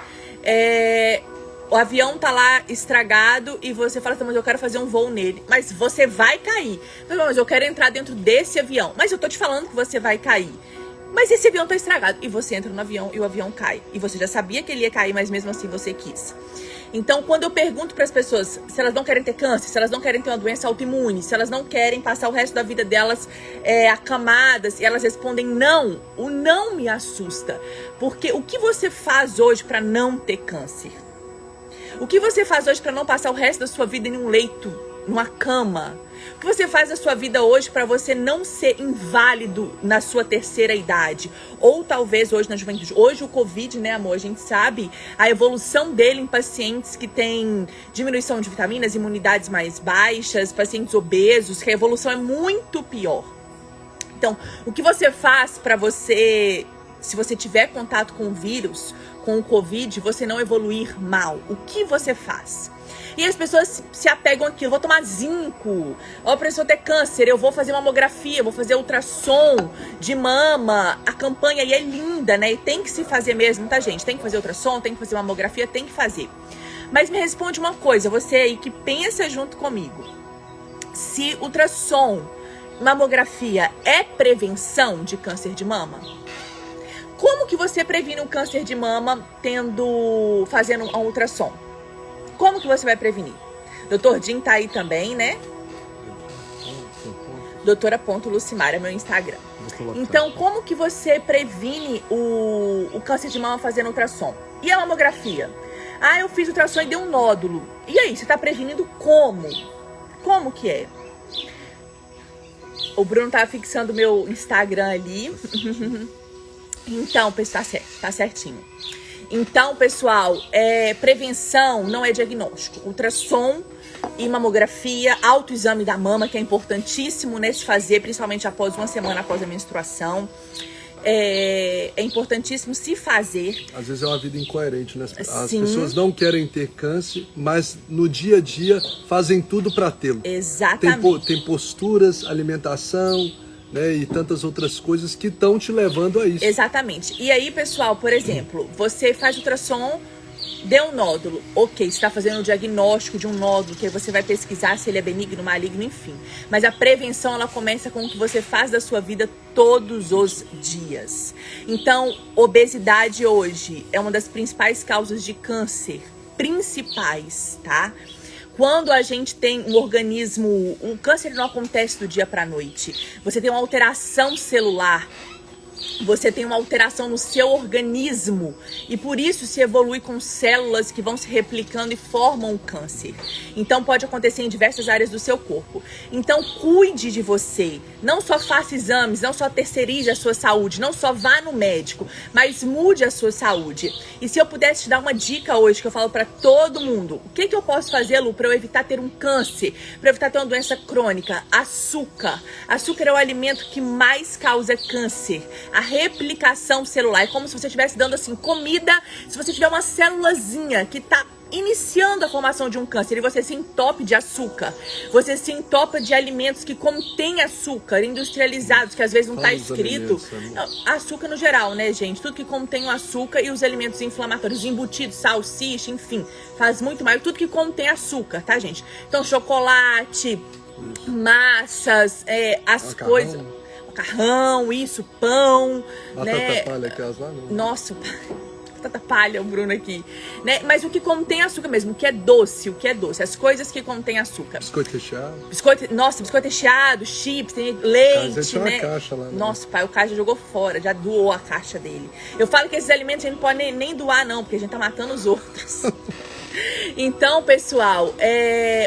o avião tá lá estragado e você fala assim, mas eu quero fazer um voo nele. Mas você vai cair. Mas eu quero entrar dentro desse avião. Mas eu tô te falando que você vai cair. Mas esse avião tá estragado. E você entra no avião e o avião cai. E você já sabia que ele ia cair, mas mesmo assim você quis. Então, quando eu pergunto para as pessoas se elas não querem ter câncer, se elas não querem ter uma doença autoimune, se elas não querem passar o resto da vida delas acamadas, e elas respondem não, o não me assusta. Porque o que você faz hoje para não ter câncer? O que você faz hoje para não passar o resto da sua vida em um leito, numa cama? O que você faz da sua vida hoje para você não ser inválido na sua terceira idade? Ou talvez hoje na juventude. Hoje o Covid, né, amor? A gente sabe a evolução dele em pacientes que têm diminuição de vitaminas, imunidades mais baixas, pacientes obesos, que a evolução é muito pior. Então, o que você faz para você, se você tiver contato com o vírus, com o Covid, você não evoluir mal? O que você faz? E as pessoas se apegam aqui, eu vou tomar zinco, ó, a pessoa ter câncer, eu vou fazer mamografia, eu vou fazer ultrassom de mama. A campanha aí é linda, né? E tem que se fazer mesmo, tá, gente? Tem que fazer ultrassom, tem que fazer mamografia, tem que fazer. Mas me responde uma coisa, você aí que pensa junto comigo. Se ultrassom, mamografia é prevenção de câncer de mama? Como que você previne um câncer de mama fazendo um ultrassom? Como que você vai prevenir? Doutor Jim tá aí também, né? Doutora.Lucimar é meu Instagram. Então, como que você previne o câncer de mama fazendo ultrassom? E a mamografia? Ah, eu fiz ultrassom e deu um nódulo. E aí, você tá prevenindo como? Como que é? O Bruno tá fixando o meu Instagram ali. Então, pessoal, tá certinho. Então, pessoal, prevenção não é diagnóstico. Ultrassom e mamografia, autoexame da mama, que é importantíssimo, né, se fazer, principalmente após uma semana após a menstruação. É importantíssimo se fazer. Às vezes é uma vida incoerente, né? As pessoas não querem ter câncer, mas no dia a dia fazem tudo para tê-lo. Exatamente. Tem posturas, alimentação, né, e tantas outras coisas que estão te levando a isso. Exatamente. E aí, pessoal, por exemplo, você faz ultrassom, deu um nódulo. Ok, você está fazendo o diagnóstico de um nódulo, que aí você vai pesquisar se ele é benigno, maligno, enfim. Mas a prevenção, ela começa com o que você faz da sua vida todos os dias. Então, obesidade hoje é uma das principais causas de câncer. Principais, tá? Quando a gente tem um organismo, o câncer não acontece do dia para a noite. Você tem uma alteração celular, você tem uma alteração no seu organismo e por isso se evolui com células que vão se replicando e formam o câncer. Então pode acontecer em diversas áreas do seu corpo. Então cuide de você, não só faça exames, não só terceirize a sua saúde, não só vá no médico, mas mude a sua saúde. E se eu pudesse te dar uma dica hoje que eu falo para todo mundo, o que eu posso fazer, Lu, para eu evitar ter um câncer, para evitar ter uma doença crônica? Açúcar. Açúcar é o alimento que mais causa câncer. A replicação celular é como se você estivesse dando assim comida. Se você tiver uma célulazinha que está iniciando a formação de um câncer e você se entope de açúcar, você se entopa de alimentos que contêm açúcar, industrializados, que às vezes não está escrito. Não, açúcar no geral, né, gente? Tudo que contém o açúcar e os alimentos inflamatórios, embutidos, salsicha, enfim, faz muito mal. Tudo que contém açúcar, tá, gente? Então, chocolate, massas, as coisas... Macarrão, isso, pão, né? Palha, que as lá não. Nossa, batata palha, o Bruno aqui, né? Mas o que contém açúcar mesmo, o que é doce, as coisas que contêm açúcar. Biscoito recheado. Biscoito recheado, chips, tem leite, né? Uma caixa lá, né? Nossa, pai, o cara já jogou fora, já doou a caixa dele. Eu falo que esses alimentos a gente não pode nem doar não, porque a gente tá matando os outros. Então, pessoal,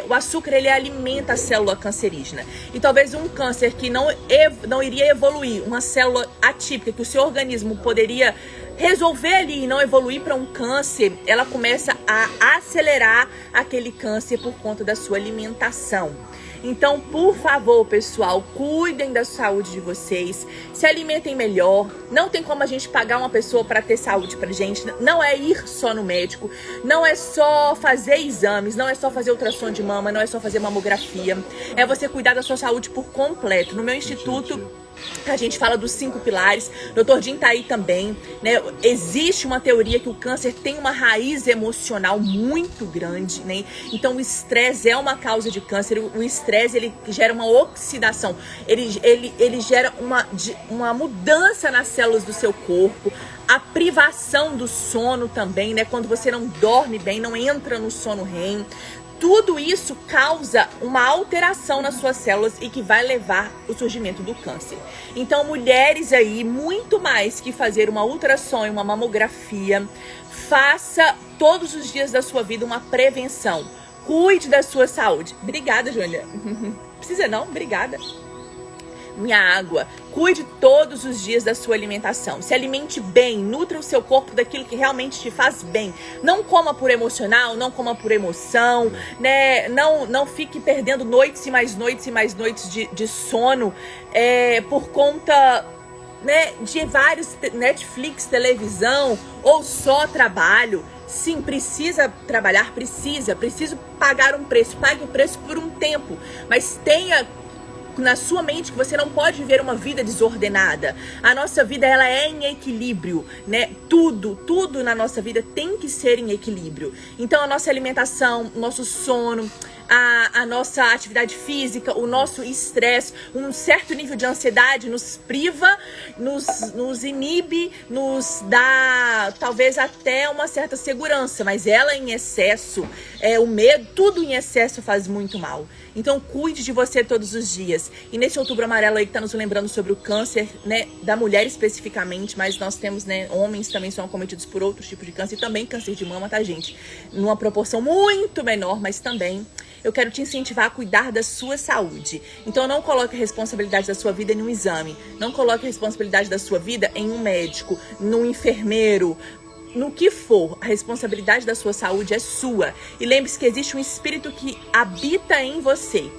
o açúcar ele alimenta a célula cancerígena. E talvez um câncer que não iria evoluir, uma célula atípica que o seu organismo poderia resolver ali e não evoluir para um câncer, ela começa a acelerar aquele câncer por conta da sua alimentação. Então, por favor, pessoal, cuidem da saúde de vocês, se alimentem melhor. Não tem como a gente pagar uma pessoa para ter saúde pra gente. Não é ir só no médico, não é só fazer exames, não é só fazer ultrassom de mama, não é só fazer mamografia. É você cuidar da sua saúde por completo. No meu instituto, a gente fala dos 5 pilares, Dr. Jim tá aí também, né? Existe uma teoria que o câncer tem uma raiz emocional muito grande, né? Então o estresse é uma causa de câncer. O estresse, ele gera uma oxidação, ele gera uma mudança nas células do seu corpo. A privação do sono também, né? Quando você não dorme bem, não entra no sono REM. Tudo isso causa uma alteração nas suas células e que vai levar ao surgimento do câncer. Então, mulheres aí, muito mais que fazer uma ultrassom e uma mamografia, faça todos os dias da sua vida uma prevenção. Cuide da sua saúde. Obrigada, Júlia. Precisa não? Obrigada. Minha água. Cuide todos os dias da sua alimentação. Se alimente bem, nutra o seu corpo daquilo que realmente te faz bem. Não coma por emocional, não coma por emoção, né? Não fique perdendo noites e mais noites e mais noites de sono por conta, né, de vários Netflix, televisão ou só trabalho. Sim, precisa trabalhar, preciso pagar um preço. Pague o preço por um tempo, mas tenha na sua mente que você não pode viver uma vida desordenada. A nossa vida, ela é em equilíbrio, né? Tudo na nossa vida tem que ser em equilíbrio. Então a nossa alimentação, o nosso sono, a nossa atividade física, o nosso estresse, um certo nível de ansiedade nos priva, nos inibe, nos dá talvez até uma certa segurança, mas ela em excesso, o medo, tudo em excesso faz muito mal. Então cuide de você todos os dias. E nesse Outubro Amarelo aí que tá nos lembrando sobre o câncer, né, da mulher especificamente, mas nós temos, né, homens também são acometidos por outros tipos de câncer e também câncer de mama, tá, gente? Numa proporção muito menor, mas também eu quero te incentivar a cuidar da sua saúde. Então não coloque a responsabilidade da sua vida em um exame. Não coloque a responsabilidade da sua vida em um médico, num enfermeiro, no que for. A responsabilidade da sua saúde é sua. E lembre-se que existe um espírito que habita em você.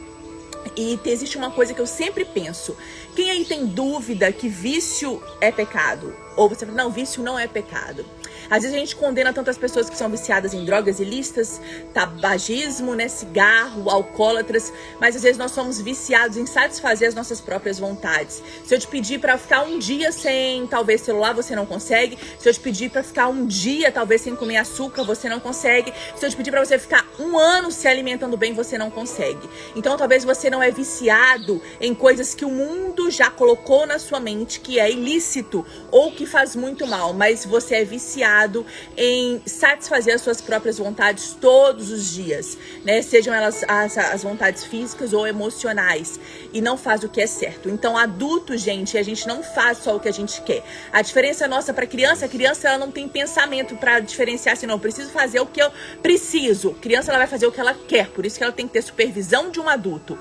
E existe uma coisa que eu sempre penso. Quem aí tem dúvida que vício é pecado? Ou você fala, não, vício não é pecado. Às vezes a gente condena tantas pessoas que são viciadas em drogas ilícitas, tabagismo, né, cigarro, alcoólatras, mas às vezes nós somos viciados em satisfazer as nossas próprias vontades. Se eu te pedir para ficar um dia sem, talvez, celular, você não consegue. Se eu te pedir para ficar um dia, talvez, sem comer açúcar, você não consegue. Se eu te pedir para você ficar um ano se alimentando bem, você não consegue. Então talvez você não é viciado em coisas que o mundo já colocou na sua mente que é ilícito ou que faz muito mal, mas você é viciado em satisfazer as suas próprias vontades todos os dias, né? Sejam elas as vontades físicas ou emocionais, e não faz o que é certo. Então adulto, gente, a gente não faz só o que a gente quer. A diferença nossa para criança, a criança ela não tem pensamento para diferenciar assim, não, eu preciso fazer o que eu preciso. A criança ela vai fazer o que ela quer, por isso que ela tem que ter supervisão de um adulto.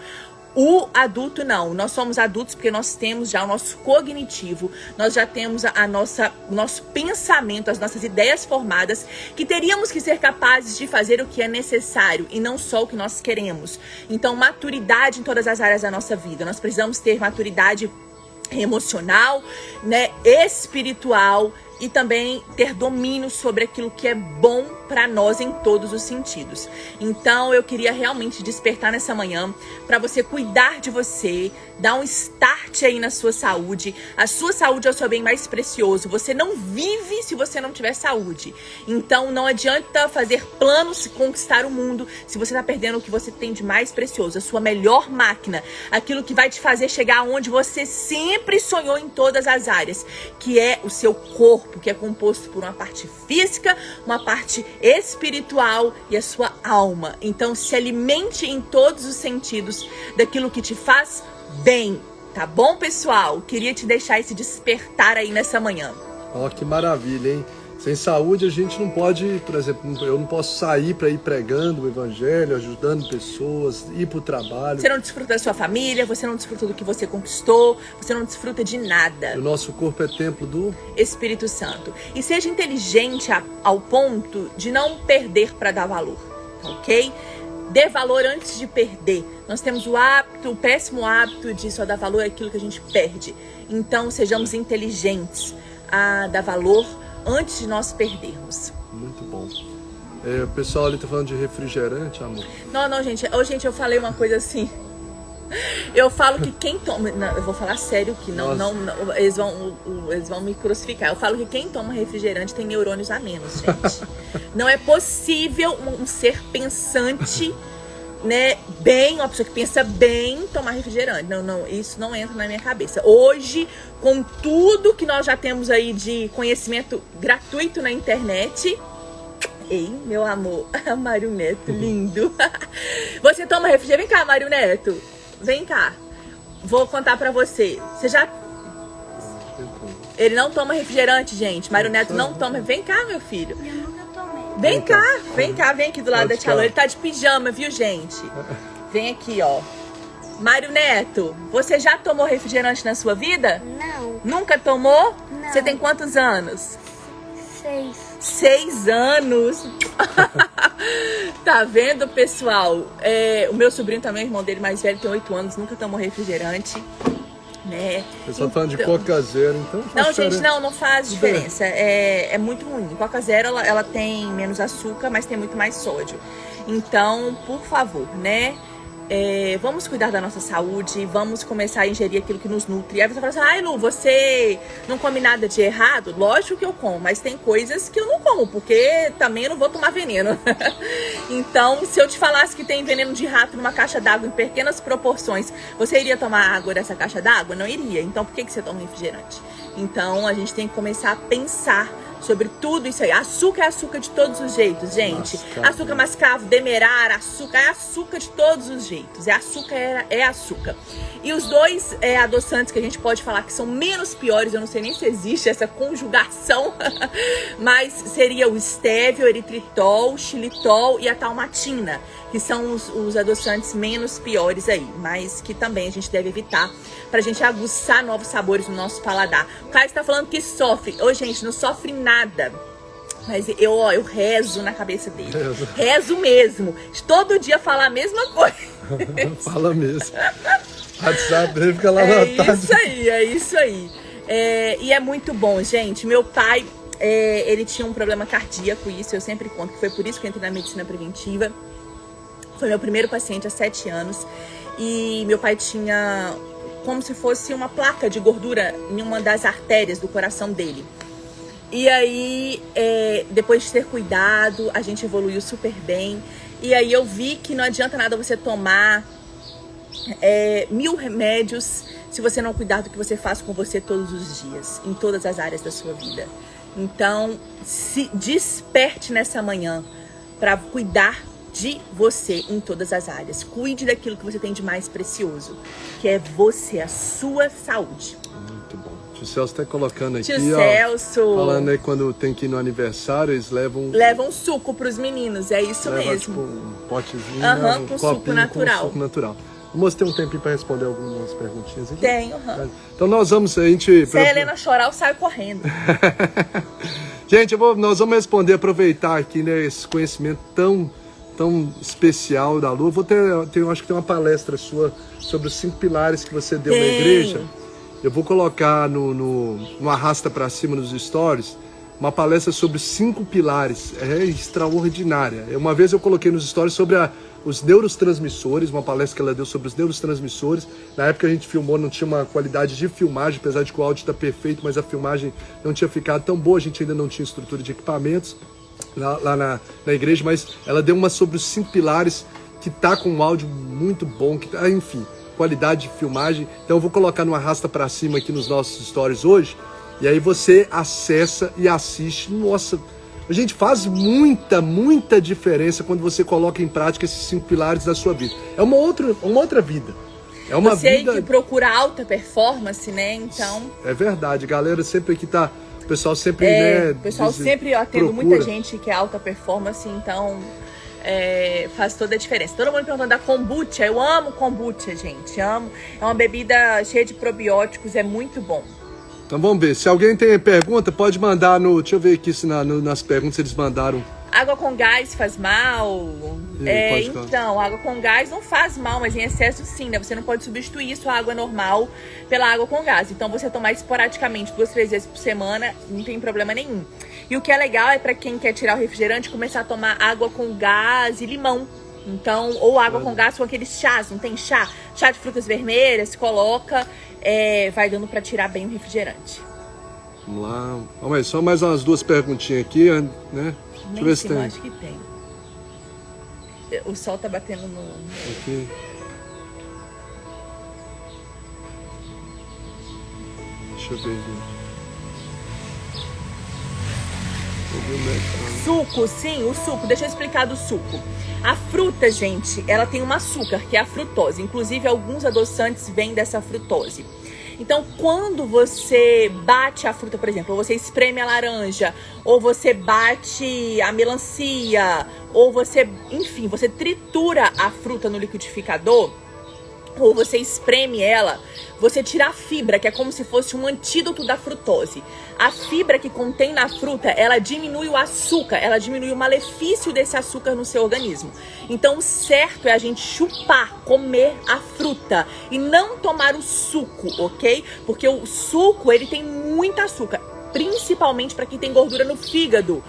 O adulto não, nós somos adultos porque nós temos já o nosso cognitivo, nós já temos o nosso pensamento, as nossas ideias formadas, que teríamos que ser capazes de fazer o que é necessário e não só o que nós queremos. Então, maturidade em todas as áreas da nossa vida, nós precisamos ter maturidade emocional, né, espiritual, e também ter domínio sobre aquilo que é bom para nós em todos os sentidos. Então eu queria realmente despertar nessa manhã para você cuidar de você, dar um start aí na sua saúde. A sua saúde é o seu bem mais precioso. Você não vive se você não tiver saúde. Então não adianta fazer planos e conquistar o mundo se você está perdendo o que você tem de mais precioso, a sua melhor máquina, aquilo que vai te fazer chegar onde você sempre sonhou em todas as áreas, que é o seu corpo, que é composto por uma parte física, uma parte espiritual e a sua alma. Então se alimente em todos os sentidos daquilo que te faz bem, tá bom, pessoal? Queria te deixar esse despertar aí nessa manhã. Ó, que maravilha, hein? Sem saúde a gente não pode, por exemplo, eu não posso sair para ir pregando o evangelho, ajudando pessoas, ir para o trabalho. Você não desfruta da sua família, você não desfruta do que você conquistou, você não desfruta de nada. O nosso corpo é templo do Espírito Santo. E seja inteligente ao ponto de não perder para dar valor, ok? Dê valor antes de perder. Nós temos o péssimo hábito de só dar valor àquilo que a gente perde. Então sejamos inteligentes a dar valor antes de nós perdermos. Muito bom. O pessoal ali tá falando de refrigerante, amor. Não, gente. Gente, eu falei uma coisa assim. Eu falo que quem toma... Não, eu vou falar sério que não, eles vão me crucificar. Eu falo que quem toma refrigerante tem neurônios a menos, gente. Não é possível um ser pensante, né, bem, uma pessoa que pensa bem, tomar refrigerante. Não, isso não entra na minha cabeça. Hoje, com tudo que nós já temos aí de conhecimento gratuito na internet... Ei, meu amor, Mário Neto, lindo. Você toma refrigerante? Vem cá, Mário Neto. Vem cá. Vou contar pra você. Você já... Ele não toma refrigerante, gente. Mário Neto não toma. Vem cá, meu filho. Eu nunca tomei. Vem cá, vem aqui do lado da tia Lô. Ele tá de pijama, viu, gente? Vem aqui, ó. Mário Neto, você já tomou refrigerante na sua vida? Não. Nunca tomou? Não. Você tem quantos anos? 6. 6 anos. Tá vendo, pessoal? O meu sobrinho também, o irmão dele mais velho, tem 8 anos, nunca tomou refrigerante, né? Você só falando de Coca Zero, então... Não, gente, não faz diferença. É muito ruim. Coca Zero, ela tem menos açúcar, mas tem muito mais sódio. Então, por favor, né? Vamos cuidar da nossa saúde, vamos começar a ingerir aquilo que nos nutre. Aí você fala assim, ai Lu, você não come nada de errado? Lógico que eu como, mas tem coisas que eu não como, porque também eu não vou tomar veneno. Então, se eu te falasse que tem veneno de rato numa caixa d'água em pequenas proporções, você iria tomar água dessa caixa d'água? Não iria. Então, por que você toma refrigerante? Então, a gente tem que começar a pensar sobre tudo isso aí. Açúcar é açúcar de todos os jeitos, gente. Açúcar mascavo, demerara, açúcar é açúcar de todos os jeitos. É açúcar. E os dois adoçantes que a gente pode falar que são menos piores, eu não sei nem se existe essa conjugação, mas seria o estévio, o eritritol, o xilitol e a talmatina, que são os adoçantes menos piores aí, mas que também a gente deve evitar pra gente aguçar novos sabores no nosso paladar. O Caio está falando que sofre. Ô, gente, não sofre nada. Mas eu rezo na cabeça dele. Rezo mesmo. Todo dia falar a mesma coisa. Fala mesmo. WhatsApp, ele fica lá anotado. É isso aí. E é muito bom, gente. Meu pai, ele tinha um problema cardíaco, isso eu sempre conto, que foi por isso que eu entrei na medicina preventiva. Foi meu primeiro paciente há 7 anos. E meu pai tinha como se fosse uma placa de gordura em uma das artérias do coração dele. E aí, depois de ter cuidado, a gente evoluiu super bem. E aí eu vi que não adianta nada você tomar 1000 remédios se você não cuidar do que você faz com você todos os dias, em todas as áreas da sua vida. Então, se desperte nessa manhã para cuidar de você em todas as áreas. Cuide daquilo que você tem de mais precioso, que é você, a sua saúde. Muito bom. Tio Celso tá colocando aqui, Tio Celso. Falando aí quando tem que ir no aniversário, eles levam suco pros meninos, é isso leva, mesmo. tipo, um potezinho, Aham, um com copinho suco natural. com suco natural. Vamos ter um tempinho para responder algumas perguntinhas aqui? Tenho, aham. Então nós vamos, a gente... Se a Helena chorar, eu saio correndo. Gente, nós vamos responder, aproveitar aqui, né, esse conhecimento tão especial da Lu. Eu acho que tem uma palestra sua sobre os 5 pilares que você deu na igreja. Eu vou colocar no Arrasta Pra Cima nos stories, uma palestra sobre os 5 pilares. É extraordinária. Uma vez eu coloquei nos stories sobre os neurotransmissores, uma palestra que ela deu sobre os neurotransmissores. Na época a gente filmou, não tinha uma qualidade de filmagem, apesar de que o áudio está perfeito, mas a filmagem não tinha ficado tão boa, a gente ainda não tinha estrutura de equipamentos lá na igreja, mas ela deu uma sobre os 5 pilares, que tá com um áudio muito bom, enfim, qualidade de filmagem. Então eu vou colocar no Arrasta Pra Cima aqui nos nossos stories hoje, e aí você acessa e assiste. Nossa, a gente faz muita diferença quando você coloca em prática esses 5 pilares da sua vida. É uma outra vida. É uma vida que procura alta performance, né? Então... É verdade, galera sempre aqui tá... O pessoal sempre, né... O pessoal sempre, eu atendo muita gente que é alta performance, então faz toda a diferença. Todo mundo perguntando da kombucha. Eu amo kombucha, gente. Amo. É uma bebida cheia de probióticos, é muito bom. Então vamos ver. Se alguém tem pergunta, pode mandar no... Deixa eu ver aqui se nas perguntas eles mandaram. Água com gás faz mal? Então, água com gás não faz mal, mas em excesso sim, né? Você não pode substituir sua água normal pela água com gás. Então, você tomar esporadicamente 2, 3 vezes por semana, não tem problema nenhum. E o que é legal é para quem quer tirar o refrigerante, começar a tomar água com gás e limão. Então, ou água com gás com aqueles chás, não tem chá? Chá de frutas vermelhas, coloca, vai dando para tirar bem o refrigerante. Vamos lá. Vamos aí, só mais umas 2 perguntinhas aqui, né? Deixa eu ver se tem. Acho que tem. O sol tá batendo no... Aqui. Deixa eu ver, gente. Suco, sim, o suco. Deixa eu explicar do suco. A fruta, gente, ela tem um açúcar, que é a frutose. Inclusive, alguns adoçantes vêm dessa frutose. Então, quando você bate a fruta, por exemplo, ou você espreme a laranja, ou você bate a melancia, ou você, enfim, você tritura a fruta no liquidificador, ou você espreme ela, você tira a fibra, que é como se fosse um antídoto da frutose. A fibra que contém na fruta, ela diminui o açúcar, ela diminui o malefício desse açúcar no seu organismo. Então, o certo é a gente chupar, comer a fruta e não tomar o suco, ok? Porque o suco, ele tem muito açúcar, principalmente para quem tem gordura no fígado.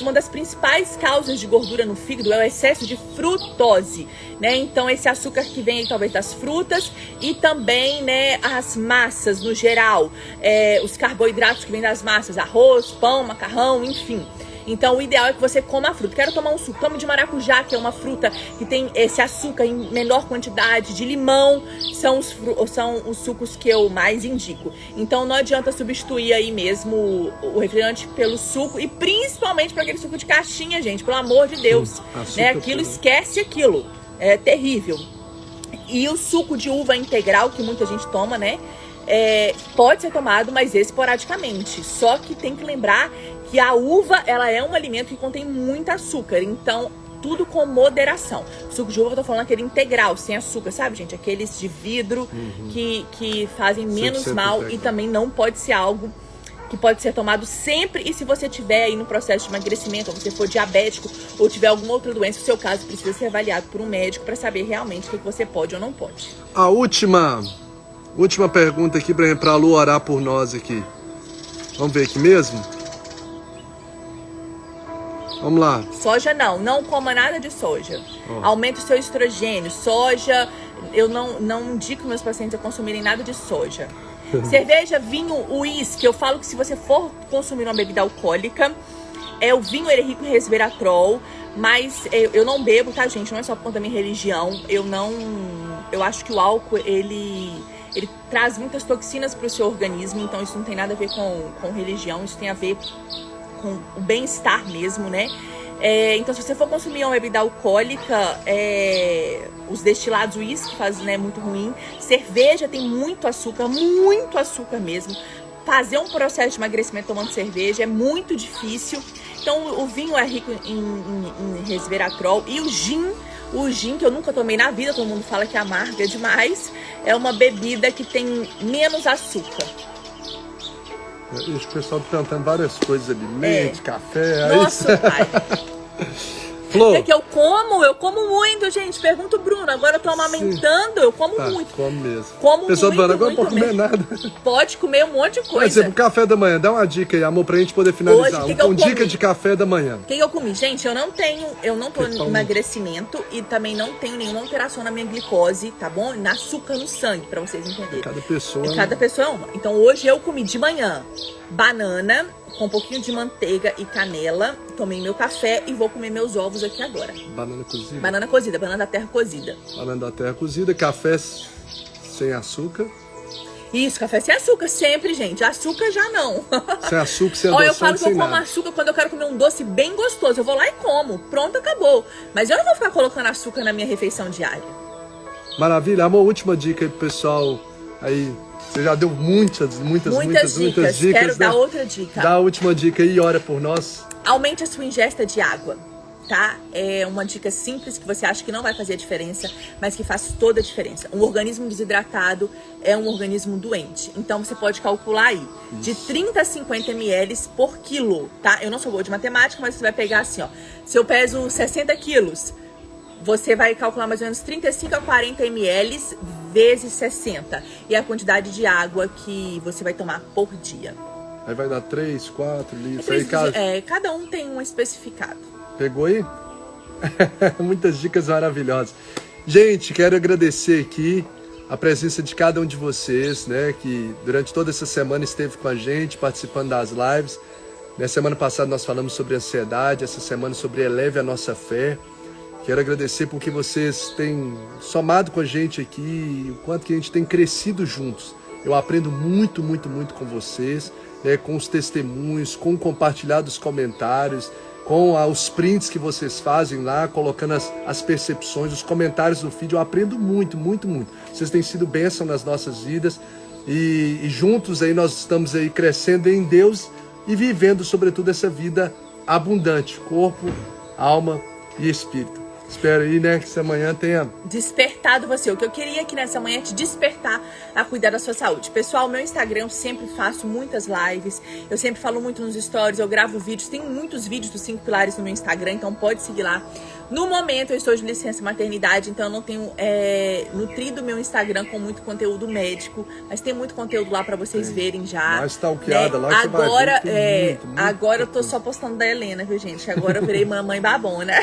Uma das principais causas de gordura no fígado é o excesso de frutose, né? Então esse açúcar que vem aí, talvez das frutas, e também, né, as massas no geral, os carboidratos que vêm das massas, arroz, pão, macarrão, enfim. Então o ideal é que você coma a fruta. Quero tomar um suco, tome de maracujá, que é uma fruta que tem esse açúcar em menor quantidade. De limão, são os sucos que eu mais indico. Então não adianta substituir aí mesmo o refrigerante pelo suco, e principalmente para aquele suco de caixinha, gente, pelo amor de Deus, né? Aquilo, esquece aquilo, é terrível. E o suco de uva integral, que muita gente toma, né? Pode ser tomado, mas esporadicamente. Só que tem que lembrar que a uva, ela é um alimento que contém muito açúcar, então tudo com moderação. Suco de uva, eu tô falando aquele integral, sem açúcar, sabe, gente? Aqueles de vidro que fazem menos mal, e também não pode ser algo que pode ser tomado sempre. E se você tiver aí no processo de emagrecimento, ou você for diabético, ou tiver alguma outra doença, o seu caso precisa ser avaliado por um médico para saber realmente o que você pode ou não pode. A última pergunta aqui pra Lu orar por nós aqui. Vamos ver aqui mesmo? Vamos lá. Soja não coma nada de soja. Aumenta o seu estrogênio. Soja, eu não indico meus pacientes a consumirem nada de soja. Cerveja, vinho, uísque, eu falo que se você for consumir uma bebida alcoólica, o vinho, ele é rico em resveratrol, Mas eu não bebo, tá, gente? Não é só por conta da minha religião. Eu acho que o álcool, ele traz muitas toxinas pro seu organismo. Então isso não tem nada a ver com religião. Isso tem a ver com o bem-estar mesmo, né? Então se você for consumir uma bebida alcoólica, os destilados, o uísque faz, né, muito ruim. Cerveja tem muito açúcar mesmo. Fazer um processo de emagrecimento tomando cerveja é muito difícil. Então o vinho é rico em resveratrol. E o gin, que eu nunca tomei na vida, todo mundo fala que é amarga demais, é uma bebida que tem menos açúcar. E o pessoal tá tentando várias coisas ali, leite, café. Nossa, pai. Flor. É que eu como muito, gente. Pergunta o Bruno. Agora eu tô amamentando, eu como muito. Come mesmo. Como pessoal muito, falando, agora não pode comer mesmo. nada. Pode comer um monte de Por coisa. exemplo, café da manhã, dá uma dica aí, amor, pra gente poder finalizar. Hoje, que eu dica comi? de café da manhã. O que eu comi? Gente, eu não tô em emagrecimento e também não tenho nenhuma alteração na minha glicose, tá bom? Na açúcar no sangue, pra vocês entenderem. Cada pessoa. Cada pessoa é uma. Então hoje eu comi de manhã banana com um pouquinho de manteiga e canela. Tomei meu café e vou comer meus ovos aqui agora. Banana cozida. Banana cozida, banana da terra cozida. Banana da terra cozida, café sem açúcar. Isso, café sem açúcar, sempre, gente. Açúcar já não. Sem açúcar, sem Ó, adoçante, eu falo que eu como açúcar quando eu quero comer um doce bem gostoso. Eu vou lá e como. Pronto, acabou. Mas eu não vou ficar colocando açúcar na minha refeição diária. Maravilha. Amor, última dica aí pro pessoal. Aí, você já deu muitas dicas. Quero né? dar outra dica. Dá a última dica aí e ora por nós. Aumente a sua ingesta de água, tá? É uma dica simples que você acha que não vai fazer a diferença, mas que faz toda a diferença. Um organismo desidratado é um organismo doente. Então você pode calcular aí de 30 a 50 ml por quilo, tá? Eu não sou boa de matemática, mas você vai pegar assim, ó. Se eu peso 60 quilos, você vai calcular mais ou menos 35 a 40 ml vezes 60. E a quantidade de água que você vai tomar por dia. Aí vai dar 3, 4 litros. Aí, cada um tem um especificado. Pegou aí? Muitas dicas maravilhosas. Gente, quero agradecer aqui a presença de cada um de vocês, né? Que durante toda essa semana esteve com a gente, participando das lives. Na semana passada nós falamos sobre ansiedade, essa semana sobre eleve a nossa fé. Quero agradecer porque vocês têm somado com a gente aqui, o quanto que a gente tem crescido juntos. Eu aprendo muito com vocês, né, com os testemunhos, com o compartilhar dos comentários, com os prints que vocês fazem lá, colocando as percepções, os comentários no feed. Eu aprendo muito. Vocês têm sido bênção nas nossas vidas e juntos aí nós estamos aí crescendo em Deus e vivendo sobretudo essa vida abundante, corpo, alma e espírito. Espero aí, né, que essa manhã tenha despertado você. O que eu queria aqui nessa manhã é te despertar a cuidar da sua saúde. Pessoal, meu Instagram eu sempre faço muitas lives, eu sempre falo muito nos stories, eu gravo vídeos, tem muitos vídeos dos 5 pilares no meu Instagram, então pode seguir lá. No momento eu estou de licença maternidade, então eu não tenho nutrido meu Instagram com muito conteúdo médico, mas tem muito conteúdo lá pra vocês verem já. Mais stalkeada lá que agora, você vai ver, agora eu tô só postando da Helena, viu, gente? Agora eu virei mamãe babona.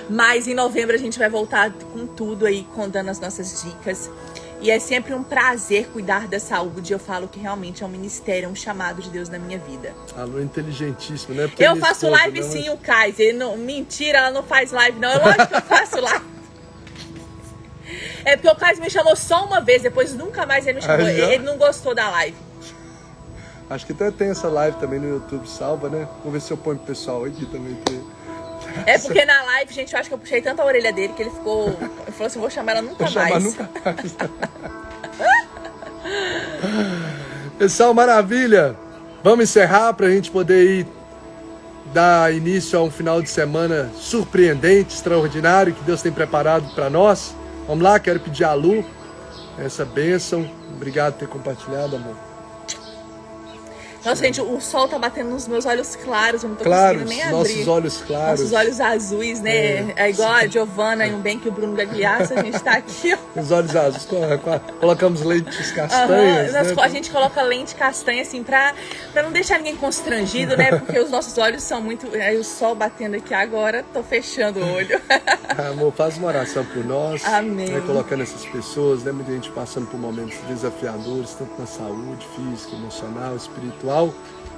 Mas em novembro a gente vai voltar com tudo aí, dando as nossas dicas. E é sempre um prazer cuidar da saúde. Eu falo que realmente é um ministério, é um chamado de Deus na minha vida. Alô, inteligentíssimo, né? Porque eu faço live sim, o Kaiser. Mentira, ela não faz live, não. É lógico que eu faço live. É porque o Kaiser me chamou só uma vez, depois nunca mais ele me chamou. Ele não gostou da live. Acho que até tem essa live também no YouTube, salva, né? Vou ver se eu ponho pro pessoal aqui também. É porque na live, gente, eu acho que eu puxei tanto a orelha dele que ele ficou... Ele falou assim, vou chamar ela nunca mais. Nunca mais. Pessoal, maravilha! Vamos encerrar para a gente poder ir dar início a um final de semana surpreendente, extraordinário, que Deus tem preparado para nós. Vamos lá, quero pedir a Lu essa bênção. Obrigado por ter compartilhado, amor. Nossa, gente, o sol tá batendo nos meus olhos claros, eu não tô claros, conseguindo nem abrir. Nossos olhos claros. Nossos olhos azuis, né? É igual a Giovana e um bem que o Bruno Gagliasso, a gente tá aqui, ó. Os olhos azuis, colocamos lentes castanhas, né? A gente coloca lente castanha, assim, pra não deixar ninguém constrangido, né? Porque os nossos olhos são muito... Aí o sol batendo aqui agora, tô fechando o olho. Amor, faz uma oração por nós. Amém. Né, colocando essas pessoas, né? Muita gente passando por momentos desafiadores, tanto na saúde, física, emocional, espiritual.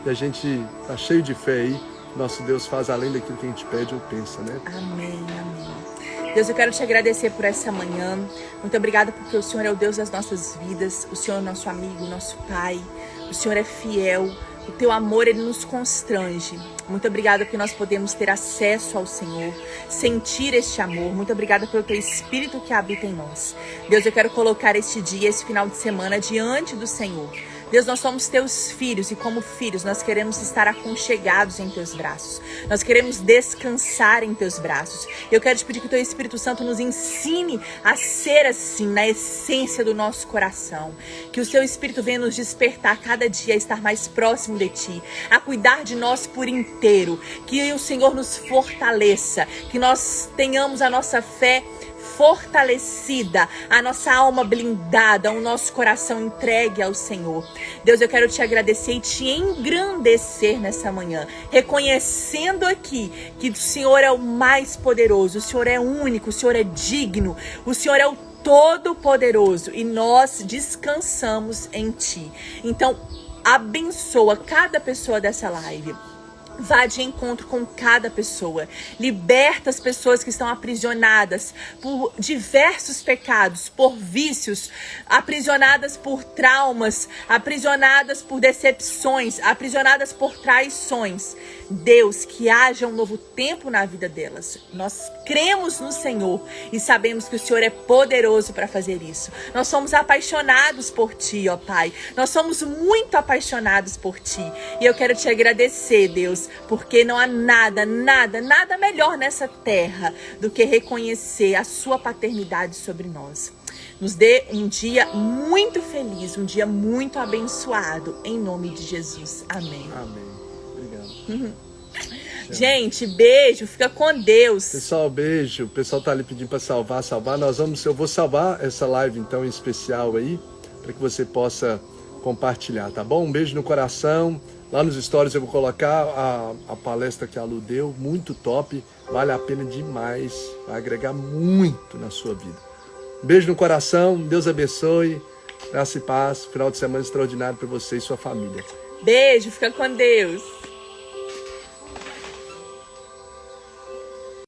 E a gente tá cheio de fé aí, Nosso Deus faz além daquilo que a gente pede ou pensa, né? Amém, amém. Deus, eu quero te agradecer por essa manhã. Muito obrigada porque o Senhor é o Deus das nossas vidas. O Senhor é nosso amigo, nosso Pai. O Senhor é fiel. O teu amor, ele nos constrange. Muito obrigada porque nós podemos ter acesso ao Senhor, sentir este amor. Muito obrigada pelo teu Espírito que habita em nós. Deus, eu quero colocar este dia, esse final de semana diante do Senhor. Deus, nós somos teus filhos e como filhos nós queremos estar aconchegados em teus braços. Nós queremos descansar em teus braços. Eu quero te pedir que o teu Espírito Santo nos ensine a ser assim, na essência do nosso coração. Que o teu Espírito venha nos despertar cada dia a estar mais próximo de ti, a cuidar de nós por inteiro. Que o Senhor nos fortaleça, que nós tenhamos a nossa fé fortalecida, a nossa alma blindada, o nosso coração entregue ao Senhor. Deus, eu quero te agradecer e te engrandecer nessa manhã, reconhecendo aqui que o Senhor é o mais poderoso, o Senhor é único, o Senhor é digno, o Senhor é o Todo-Poderoso e nós descansamos em ti. Então, abençoa cada pessoa dessa live. Vá de encontro com cada pessoa. Liberta as pessoas que estão aprisionadas por diversos pecados, por vícios, aprisionadas por traumas, aprisionadas por decepções, aprisionadas por traições. Deus, que haja um novo tempo na vida delas. Nós cremos no Senhor e sabemos que o Senhor é poderoso para fazer isso. Nós somos apaixonados por Ti, ó Pai. Nós somos muito apaixonados por Ti. E eu quero te agradecer, Deus, porque não há nada melhor nessa terra do que reconhecer a Sua paternidade sobre nós. Nos dê um dia muito feliz, um dia muito abençoado, em nome de Jesus. Amém. Amém. Obrigado. Gente, beijo, fica com Deus. Pessoal, beijo. O pessoal tá ali pedindo para salvar. Eu vou salvar essa live então em especial aí, para que você possa compartilhar, tá bom? Um beijo no coração. Lá nos stories eu vou colocar a palestra que a Lu deu, muito top, vale a pena demais, vai agregar muito na sua vida. Um beijo no coração, Deus abençoe, graça e paz, final de semana extraordinário para você e sua família. Beijo, fica com Deus.